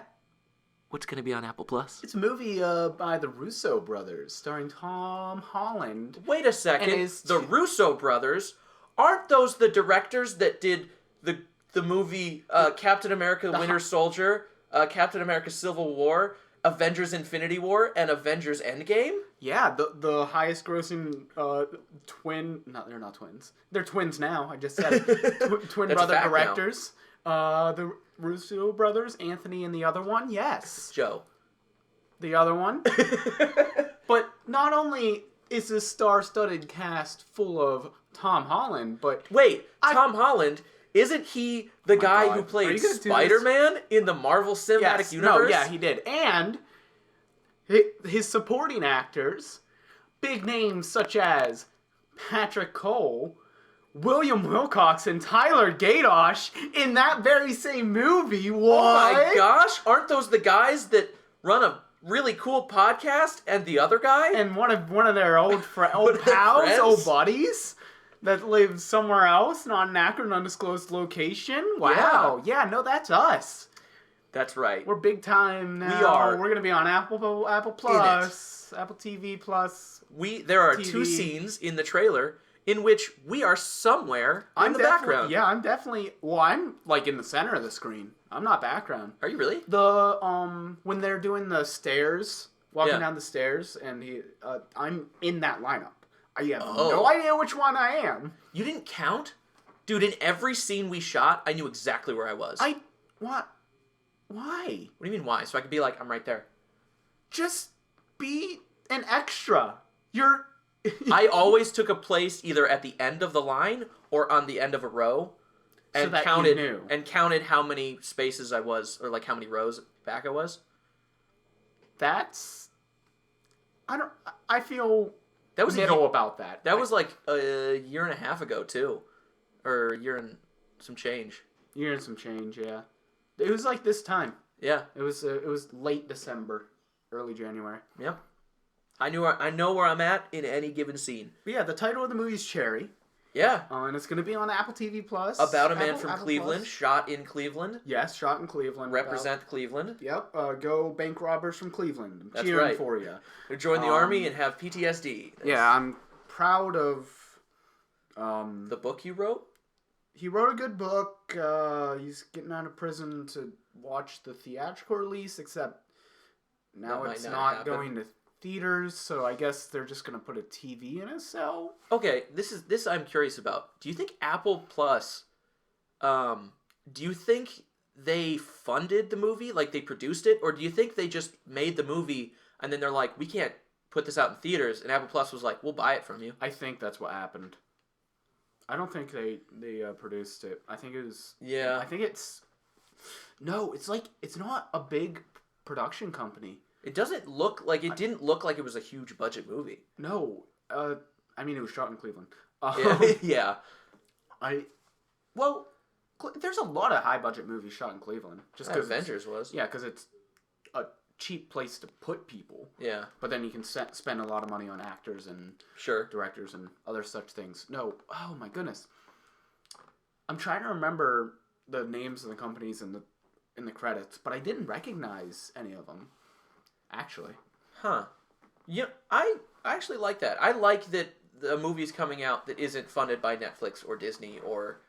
What's going to be on Apple Plus? It's a movie by the Russo brothers, starring Tom Holland. Wait a second. The Russo brothers, aren't those the directors that did the movie Captain America: Winter Soldier, Captain America: Civil War, Avengers: Infinity War, and Avengers: Endgame? Yeah, the highest grossing twin... No, they're not twins. They're twins now. I just said it. Twin brother directors. The Russo brothers, Anthony and the other one, yes. Joe. The other one. But not only is this star-studded cast full of Tom Holland, but... Wait, Tom Holland... Isn't he the guy who played Spider-Man in the Marvel Cinematic Universe? No, yeah, he did. And his supporting actors, big names such as Patrick Cole, William Wilcox, and Tyler Gadosh in that very same movie. What? Oh my gosh! Aren't those the guys that run a really cool podcast? And the other guy? And one of their old pals, old buddies? That lives somewhere else, not an accurate, undisclosed location. Wow. Yeah, no, that's us. That's right. We're big time now. We are. We're going to be on Apple Plus, Apple TV Plus. There are 2 scenes in the trailer in which we are somewhere in the background. Yeah, I'm definitely... Well, I'm like in the center of the screen. I'm not background. Are you really? When they're doing the stairs, walking down the stairs, and I'm in that lineup. I have no idea which one I am. You didn't count? Dude, in every scene we shot, I knew exactly where I was. What? Why? What do you mean why? So I could be like, I'm right there. Just be an extra. I always took a place either at the end of the line or on the end of a row. And counted how many spaces I was, or like how many rows back I was. I feel... That was about that. That was like a year and a half ago too, or a year and some change. Year and some change, yeah. It was like this time. Yeah. It was late December, early January. Yep. I know where I'm at in any given scene. But yeah, the title of the movie is Cherry. Yeah. And it's going to be on Apple TV Plus. About a man from Cleveland, shot in Cleveland. Yes, shot in Cleveland. Represent Cleveland. Yep. Go bank robbers from Cleveland. I'm cheering for you. Join the army and have PTSD. Yeah, I'm proud of... the book you wrote? He wrote a good book. He's getting out of prison to watch the theatrical release, except now it's not going to theaters, so I guess they're just going to put a TV in his cell. Okay, this I'm curious about. Do you think Apple Plus, do you think they funded the movie, like they produced it, or do you think they just made the movie and then they're like, we can't put this out in theaters, and Apple Plus was like, we'll buy it from you? I think that's what happened. I don't think they produced it. I think it was... Yeah. I think it's... No, it's like, it's not a big production company. It doesn't look like... It didn't look like it was a huge budget movie. No. I mean, it was shot in Cleveland. Yeah. Well, there's a lot of high budget movies shot in Cleveland. Just because Avengers was. Yeah, because it's a cheap place to put people. Yeah. But then you can spend a lot of money on actors and directors and other such things. No. Oh my goodness. I'm trying to remember the names of the companies in the credits, but I didn't recognize any of them. Actually. Huh. Yeah, I actually like that. I like that the movie's coming out that isn't funded by Netflix or Disney or,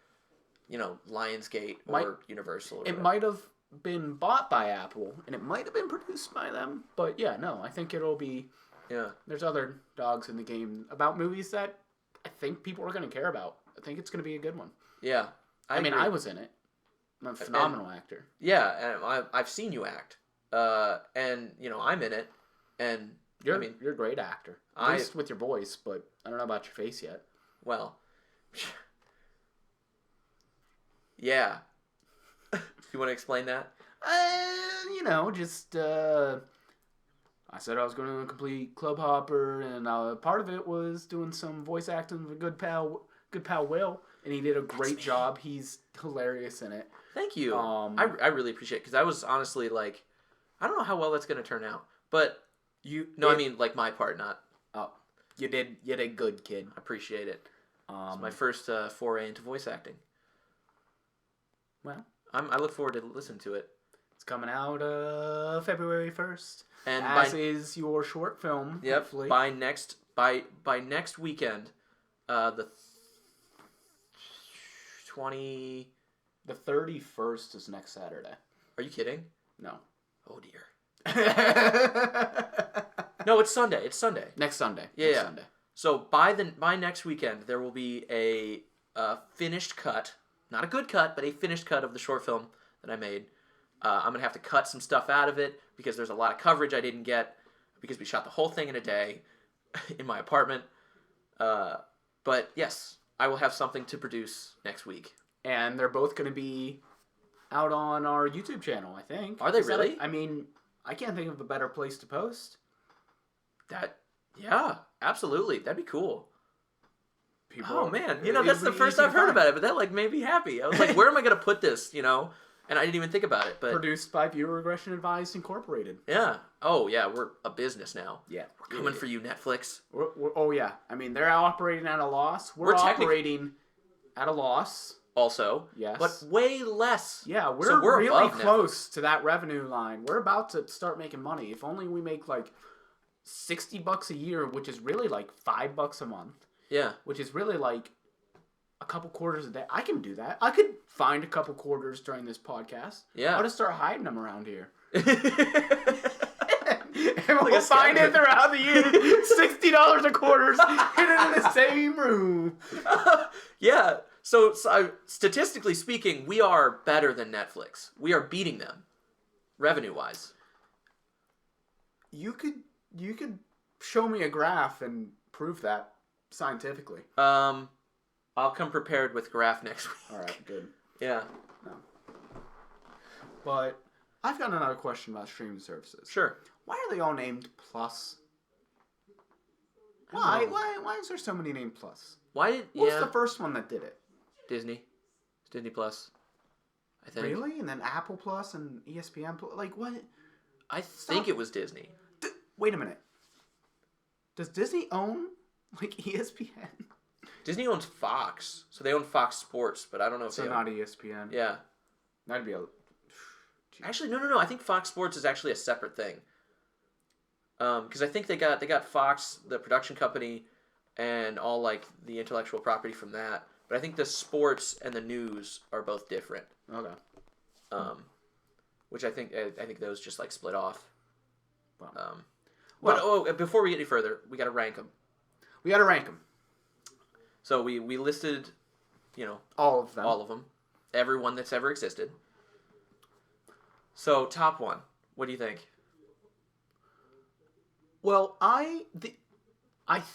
Lionsgate or Universal. Or it might have been bought by Apple, and it might have been produced by them. But yeah, no, I think it'll be... Yeah. There's other dogs in the game about movies that I think people are going to care about. I think it's going to be a good one. Yeah. I mean, I was in it. I'm a phenomenal actor. Yeah, and I've seen you act. And I'm in it, and you're a great actor. At least with your voice, but I don't know about your face yet. Well, yeah. You want to explain that? I said I was going to complete Club Hopper, and part of it was doing some voice acting with a good pal Will, and he did a great job. He's hilarious in it. Thank you. I really appreciate it, because I was honestly like, I don't know how well that's going to turn out, but I mean like my part, not. Oh, you did good, kid. I appreciate it. It's my first foray into voice acting. Well, I look forward to listening to it. It's coming out February 1st. And as is your short film. Yep. Hopefully. By next weekend, the 20. The 31st is next Saturday. Are you kidding? No. Oh dear. No, it's Sunday. It's Sunday. Next Sunday. Yeah. Next Sunday. So by next weekend, there will be a finished cut, not a good cut, but a finished cut of the short film that I made. I'm gonna have to cut some stuff out of it because there's a lot of coverage I didn't get because we shot the whole thing in a day in my apartment. But yes, I will have something to produce next week. And they're both going to be out on our YouTube channel, I think. Are they really? I mean, I can't think of a better place to post. Yeah, absolutely. That'd be cool. People man, that's the first I've heard about it, but that like made me happy. I was like, where am I going to put this, And I didn't even think about it. But produced by Regression Advised Incorporated. Yeah. Oh, yeah, we're a business now. Yeah. We're coming for you, Netflix. Oh, yeah. I mean, they're operating at a loss. We're operating at a loss. Also. Yes. But way less. Yeah, we're really close to that revenue line. We're about to start making money. If only we make like $60 a year, which is really like $5 a month. Yeah. Which is really like a couple quarters a day. I can do that. I could find a couple quarters during this podcast. Yeah. I'll just start hiding them around here. And Like we'll find it throughout the year. $60 a quarter hidden in the same room. Yeah. So statistically speaking, we are better than Netflix. We are beating them, revenue-wise. You could show me a graph and prove that scientifically. I'll come prepared with graph next week. All right, good. Yeah. No. But I've got another question about streaming services. Sure. Why are they all named Plus? Why is there so many named Plus? What's the first one that did it? Disney. It's Disney Plus, I think. Really? And then Apple Plus and ESPN Plus? Like, what? I think it was Disney. Wait a minute. Does Disney own, like, ESPN? Disney owns Fox. So they own Fox Sports, but I don't know if so they not ESPN. Yeah. That'd be a... Actually, no. I think Fox Sports is actually a separate thing. Because I think they got Fox, the production company, and all, like, the intellectual property from that. But I think the sports and the news are both different. Okay. Which I think those just like split off. Wow. But before we get any further, we got to rank them. We got to rank them. So we listed, all of them. All of them. Everyone that's ever existed. So top one. What do you think? Well, I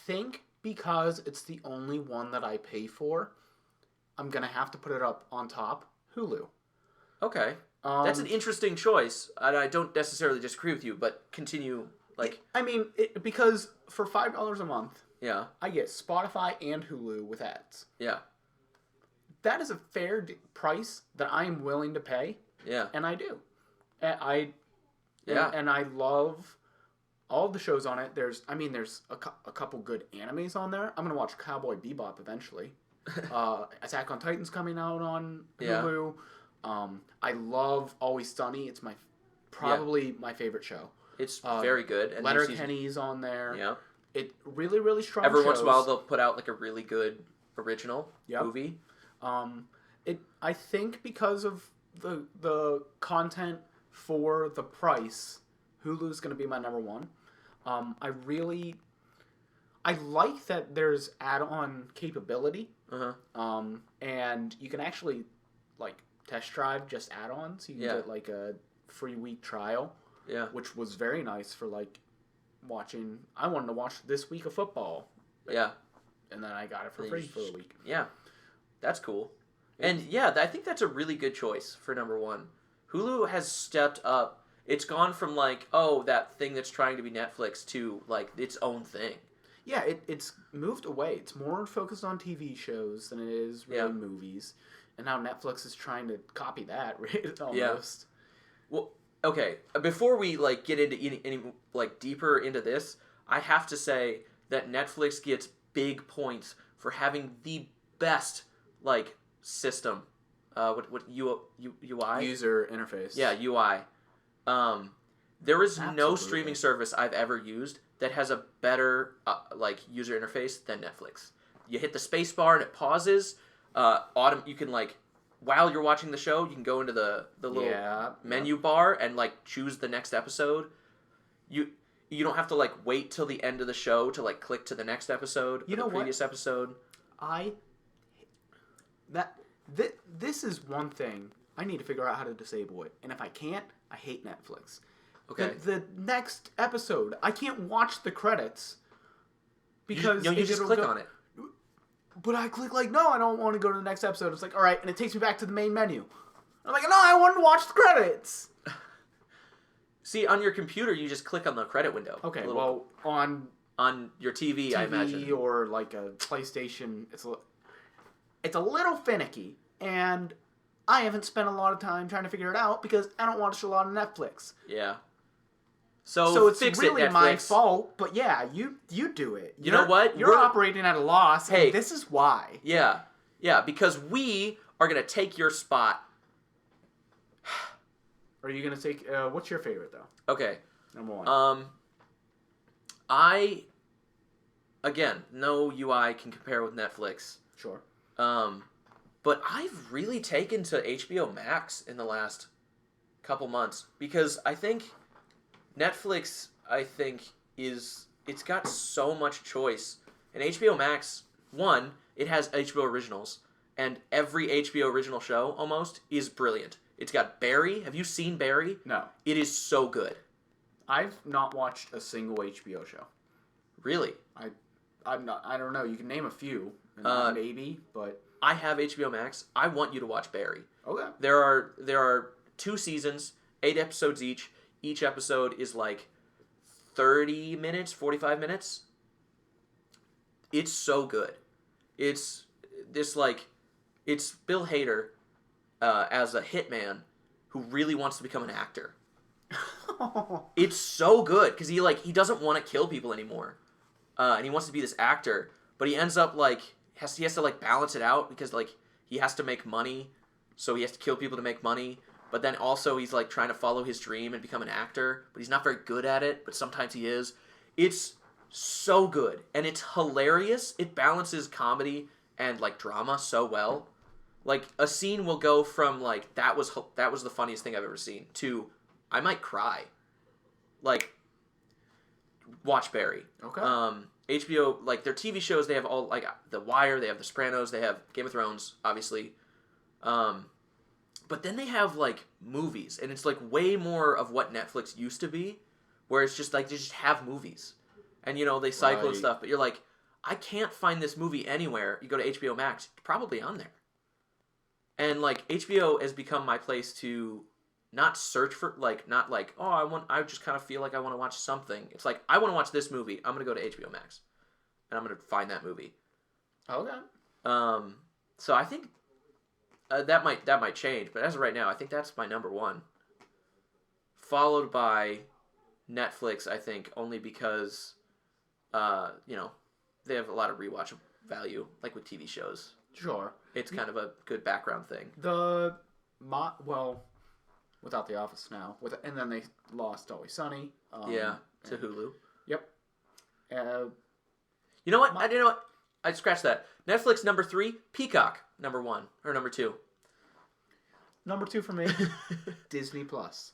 think because it's the only one that I pay for, I'm going to have to put it up on top. Hulu. Okay. That's an interesting choice. I don't necessarily disagree with you, but continue. Because for $5 a month, yeah, I get Spotify and Hulu with ads. Yeah. That is a fair price that I am willing to pay. Yeah. And I do. And I love all the shows on it. There's a couple good animes on there. I'm going to watch Cowboy Bebop eventually. Attack on Titan's coming out on Hulu. I love Always Sunny. It's probably my favorite show. It's very good. And Letterkenny's on there. Yeah. It really, really strong Every shows. once in a while they'll put out like a really good original movie. I think because of the content for the price, Hulu's going to be my number one. I like that there's add-on capability. Uh-huh. And you can actually like test drive just add-ons. You can get like a free week trial. Yeah. Which was very nice for like watching. I wanted to watch This Week of Football. Yeah. And then I got it for free for a week. Yeah. That's cool. And I think that's a really good choice for number one. Hulu has stepped up. It's gone from like, that thing that's trying to be Netflix to like its own thing. Yeah, it's moved away. It's more focused on TV shows than it is really movies. And now Netflix is trying to copy that, right? Almost. Yeah. Well, okay. Before we like get into any like deeper into this, I have to say that Netflix gets big points for having the best like system what UI? User interface. Yeah, UI. There is no Absolutely. streaming service I've ever used that has a better user interface than Netflix. You hit the space bar and it pauses. You can while you're watching the show, you can go into the little menu bar and choose the next episode. You don't have to wait till the end of the show to click to the next episode. You know the previous what? episode. This is one thing I need to figure out how to disable it, and if I can't, I hate Netflix. Okay. The next episode, I can't watch the credits because you just click on it. But I click no, I don't want to go to the next episode. It's all right, and it takes me back to the main menu. I'm no, I want to watch the credits. See, on your computer, you just click on the credit window. Okay, well, on your TV, I imagine, or a PlayStation, it's a little finicky, and I haven't spent a lot of time trying to figure it out because I don't watch a lot of Netflix. Yeah. So So it's fix really it, my Netflix. fault, but yeah, you do it. You know what? You're operating at a loss, Hey. and this is why. Yeah, because we are gonna take your spot. Are you going to take... what's your favorite, though? Okay. Number one. Again, no UI can compare with Netflix. Sure. But I've really taken to HBO Max in the last couple months because I think Netflix, it's got so much choice. And HBO Max, one, it has HBO originals, and every HBO original show almost is brilliant. It's got Barry. Have you seen Barry? No. It is so good. I've not watched a single HBO show. Really? I don't know. You can name a few, maybe, but... I have HBO Max. I want you to watch Barry. Okay. There are 2 seasons, 8 episodes each. Each episode is 30 minutes, 45 minutes. It's so good. It's Bill Hader as a hitman who really wants to become an actor. It's so good because he doesn't want to kill people anymore, and he wants to be this actor, but he ends up he has to balance it out because he has to make money, so he has to kill people to make money. But then also he's trying to follow his dream and become an actor, but he's not very good at it. But sometimes he is. It's so good and it's hilarious. It balances comedy and drama so well. A scene will go from that was the funniest thing I've ever seen to I might cry. Watch Barry. Okay. HBO, their TV shows, they have all The Wire, they have The Sopranos, they have Game of Thrones, obviously. But then they have movies, and it's way more of what Netflix used to be, where it's just they just have movies, and they cycle and stuff. But you're I can't find this movie anywhere. You go to HBO Max, it's probably on there. And HBO has become my place to not search for I just kind of feel like I want to watch something. It's I want to watch this movie. I'm gonna go to HBO Max, and I'm gonna find that movie. Okay. So I think that might change, but as of right now, I think that's my number one. Followed by Netflix, I think, only because they have a lot of rewatch value, with TV shows. Sure. It's kind of a good background thing. Without The Office now, and then they lost Always Sunny. To Hulu. Yep. You know what? I scratched that. Netflix number 3, Peacock number 1 or number 2. Number 2 for me, Disney Plus.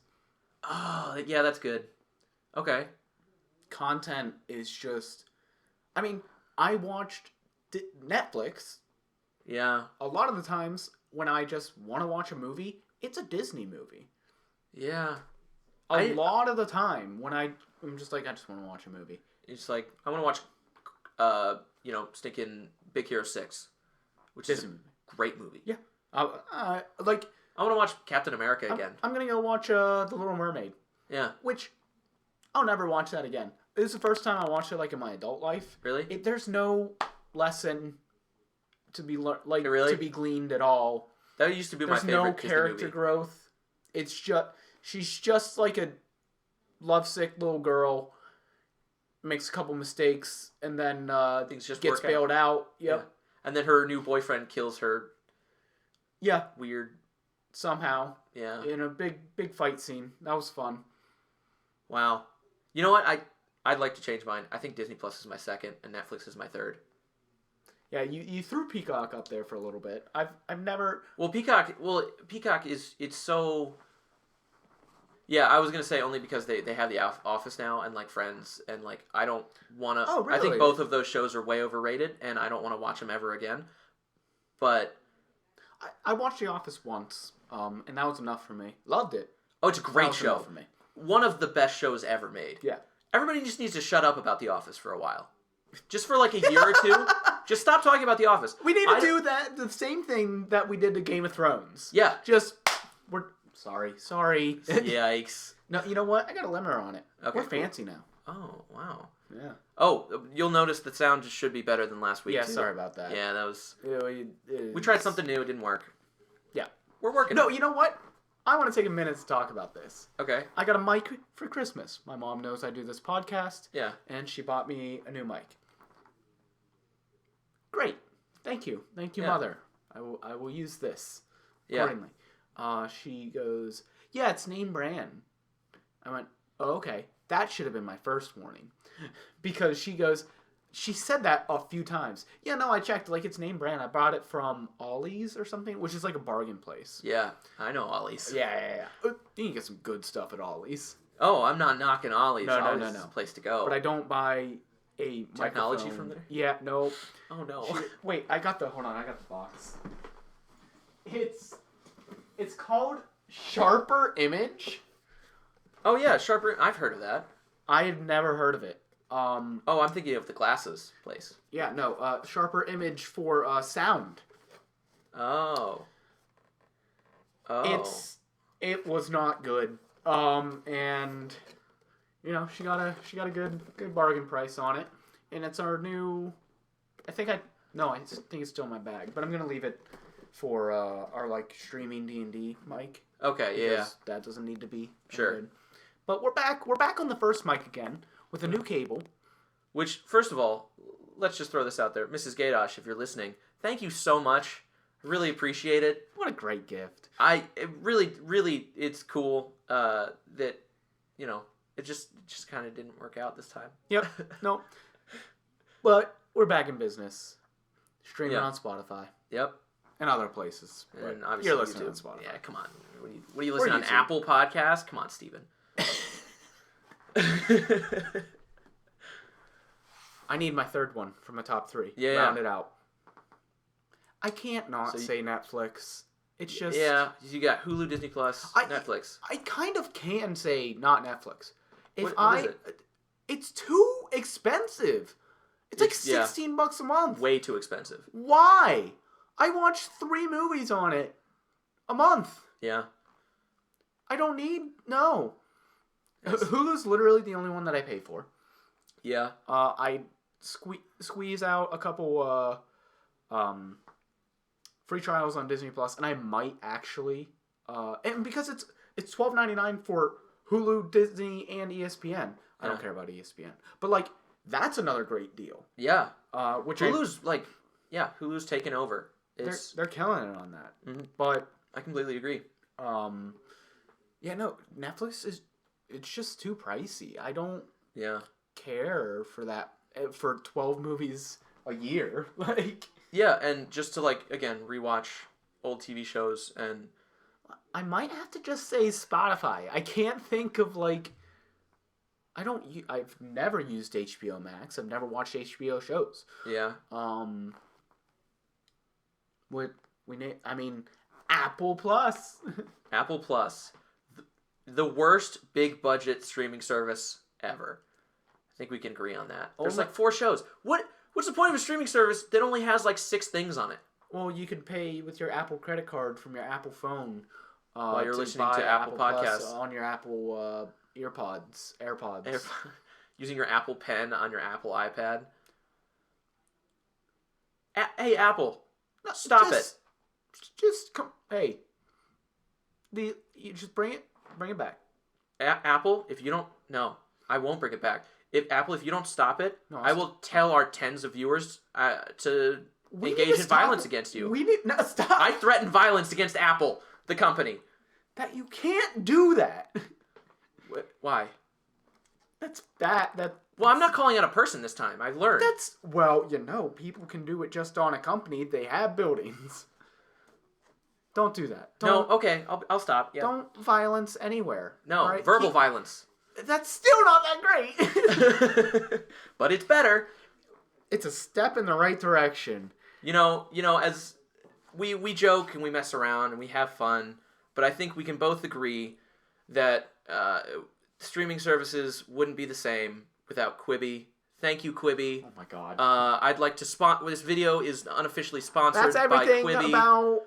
Oh, yeah, that's good. Okay. Content is just... I watched Netflix. Yeah. A lot of the times when I just want to watch a movie, it's a Disney movie. Yeah. A lot of the time when I'm just I just want to watch a movie. It's I want to watch, stinking Big Hero 6, which is a great movie. Yeah. I want to watch Captain America again. I'm going to go watch The Little Mermaid. Yeah. Which, I'll never watch that again. This is the first time I watched it in my adult life. Really? There's no lesson to be really? to be gleaned at all. That used to be my favorite There's no Disney character movie. growth. It's just she's just a lovesick little girl, makes a couple mistakes, and then Things just gets work bailed out. Yep. Yeah. And then her new boyfriend kills her Yeah, weird. somehow. Yeah. In a big fight scene. That was fun. Wow. You know what? I'd like to change mine. I think Disney Plus is my second, and Netflix is my third. Yeah, you threw Peacock up there for a little bit. I've never. Well, Peacock is it's so. Yeah, I was gonna say only because they have the Office now and like Friends and like I don't want to. Oh, really? I think both of those shows are way overrated, and I don't want to watch them ever again. But I watched The Office once, and that was enough for me. Loved it. oh, it's a great That was show. enough for me. One of the best shows ever made. Yeah. Everybody just needs to shut up about The Office for a while. Just for like a year or two. Just stop talking about The Office. We need to do the same thing that we did to Game of Thrones. Yeah. Just we're sorry. Yikes. No, you know what? I got a limiter on it. Okay, We're fancy now. Oh, wow. Yeah. Oh, you'll notice the sound just should be better than last week. Yeah. too. Sorry about that. Yeah, that was. We We tried something new. It didn't work. Yeah. We're working. No, you know what? I want to take a minute to talk about this. Okay. I got a mic for Christmas. My mom knows I do this podcast. Yeah. And she bought me a new mic. Great. Thank you, Yeah. Mother. I will use this Yeah. accordingly. She goes, yeah, it's name brand. I went, oh, okay. That should have been my first warning. Because she said that a few times. Yeah, no, I checked. Like, it's name brand. I bought it from Ollie's or something, which is like a bargain place. Yeah, I know Ollie's. Yeah. You can get some good stuff at Ollie's. Oh, I'm not knocking Ollie's. No. Ollie's is a place to go. But I don't buy a Technology microphone. from there? Yeah, no. Oh no. Wait, I got the box. It's called Sharper Image. Oh yeah, Sharper. I've heard of that. I had never heard of it. Oh, I'm thinking of the glasses place. Yeah, no. Sharper Image for sound. Oh. Oh. It was not good. And you know, she got a good bargain price on it, and it's our new. I think it's still in my bag, but I'm gonna leave it for our like streaming D&D mic. Okay, yeah. Because that doesn't need to be Sure. edited. But we're back on the first mic again with a new cable. Which, first of all, let's just throw this out there, Mrs. Gaydosh, if you're listening, thank you so much. I really appreciate it. What a great gift! It really, it's cool that you know it just kind of didn't work out this time. Yep. No. But we're back in business. Streaming Yeah. on Spotify Yep. and other places. And But obviously you're listening YouTube. on Spotify. Yeah, come on. What are you listening on YouTube. Apple Podcast? Come on, Steven. I need my third one from my top three. Yeah. Round it out. I can't not So say Netflix. It's just... Yeah, you got Hulu, Disney Plus, Netflix. I kind of can say not Netflix. If What is it? It's too expensive. It's like Yeah. $16 a month. Way too expensive. Why? I watch 3 movies on it a month. Yeah. I don't need... No. Hulu's literally the only one that I pay for. Yeah. I squeeze out a couple free trials on Disney Plus, and I might actually and because it's $12.99 for Hulu, Disney, and ESPN. I don't care about ESPN, but like that's another great deal. Yeah. Which Hulu's Hulu's taken over. they're killing it on that. Mhm. But I completely agree. yeah, no, Netflix it's just too pricey. I don't Yeah. care for that for 12 movies a year. Like Yeah, and just to like again rewatch old TV shows and I might have to just say Spotify. I can't think of like I've never used HBO Max. I've never watched HBO shows. yeah. Apple Plus. Apple Plus, the worst big budget streaming service ever. I think we can agree on that. There's my- like 4 shows. What's the point of a streaming service that only has like 6 things on it? Well, you can pay with your Apple credit card from your Apple phone While you're to listening buy to Apple Plus Podcasts. on your Apple AirPods. Using your Apple Pen on your Apple iPad. Hey Apple, stop it. Just come. Hey, you just bring it back. Apple, if you don't, no, I won't bring it back. If you don't stop it, No, I will tell our tens of viewers to engage in violence against you. We need... No, stop. I threaten violence against Apple, the company. That you can't do that. Why? That's bad. Well, I'm not calling out a person this time. I've learned. Well, people can do it just on a company. They have buildings. Don't do that. No, okay, I'll stop. Yeah. Don't violence anywhere. No, right? Verbal violence. That's still not that great. But it's better. It's a step in the right direction. As we joke and we mess around and we have fun, but I think we can both agree that streaming services wouldn't be the same without Quibi. Thank you, Quibi. Oh my god. I'd like to this video is unofficially sponsored That's everything by Quibi. About...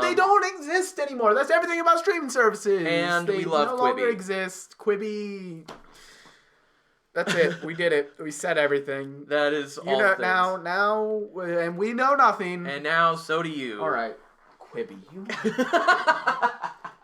They don't exist anymore. That's everything about streaming services. And we love Quibi. They no longer exist. Quibi... That's it. We did it. We said everything. That is all things. Now, and we know nothing. And now, so do you. All right. Quibi.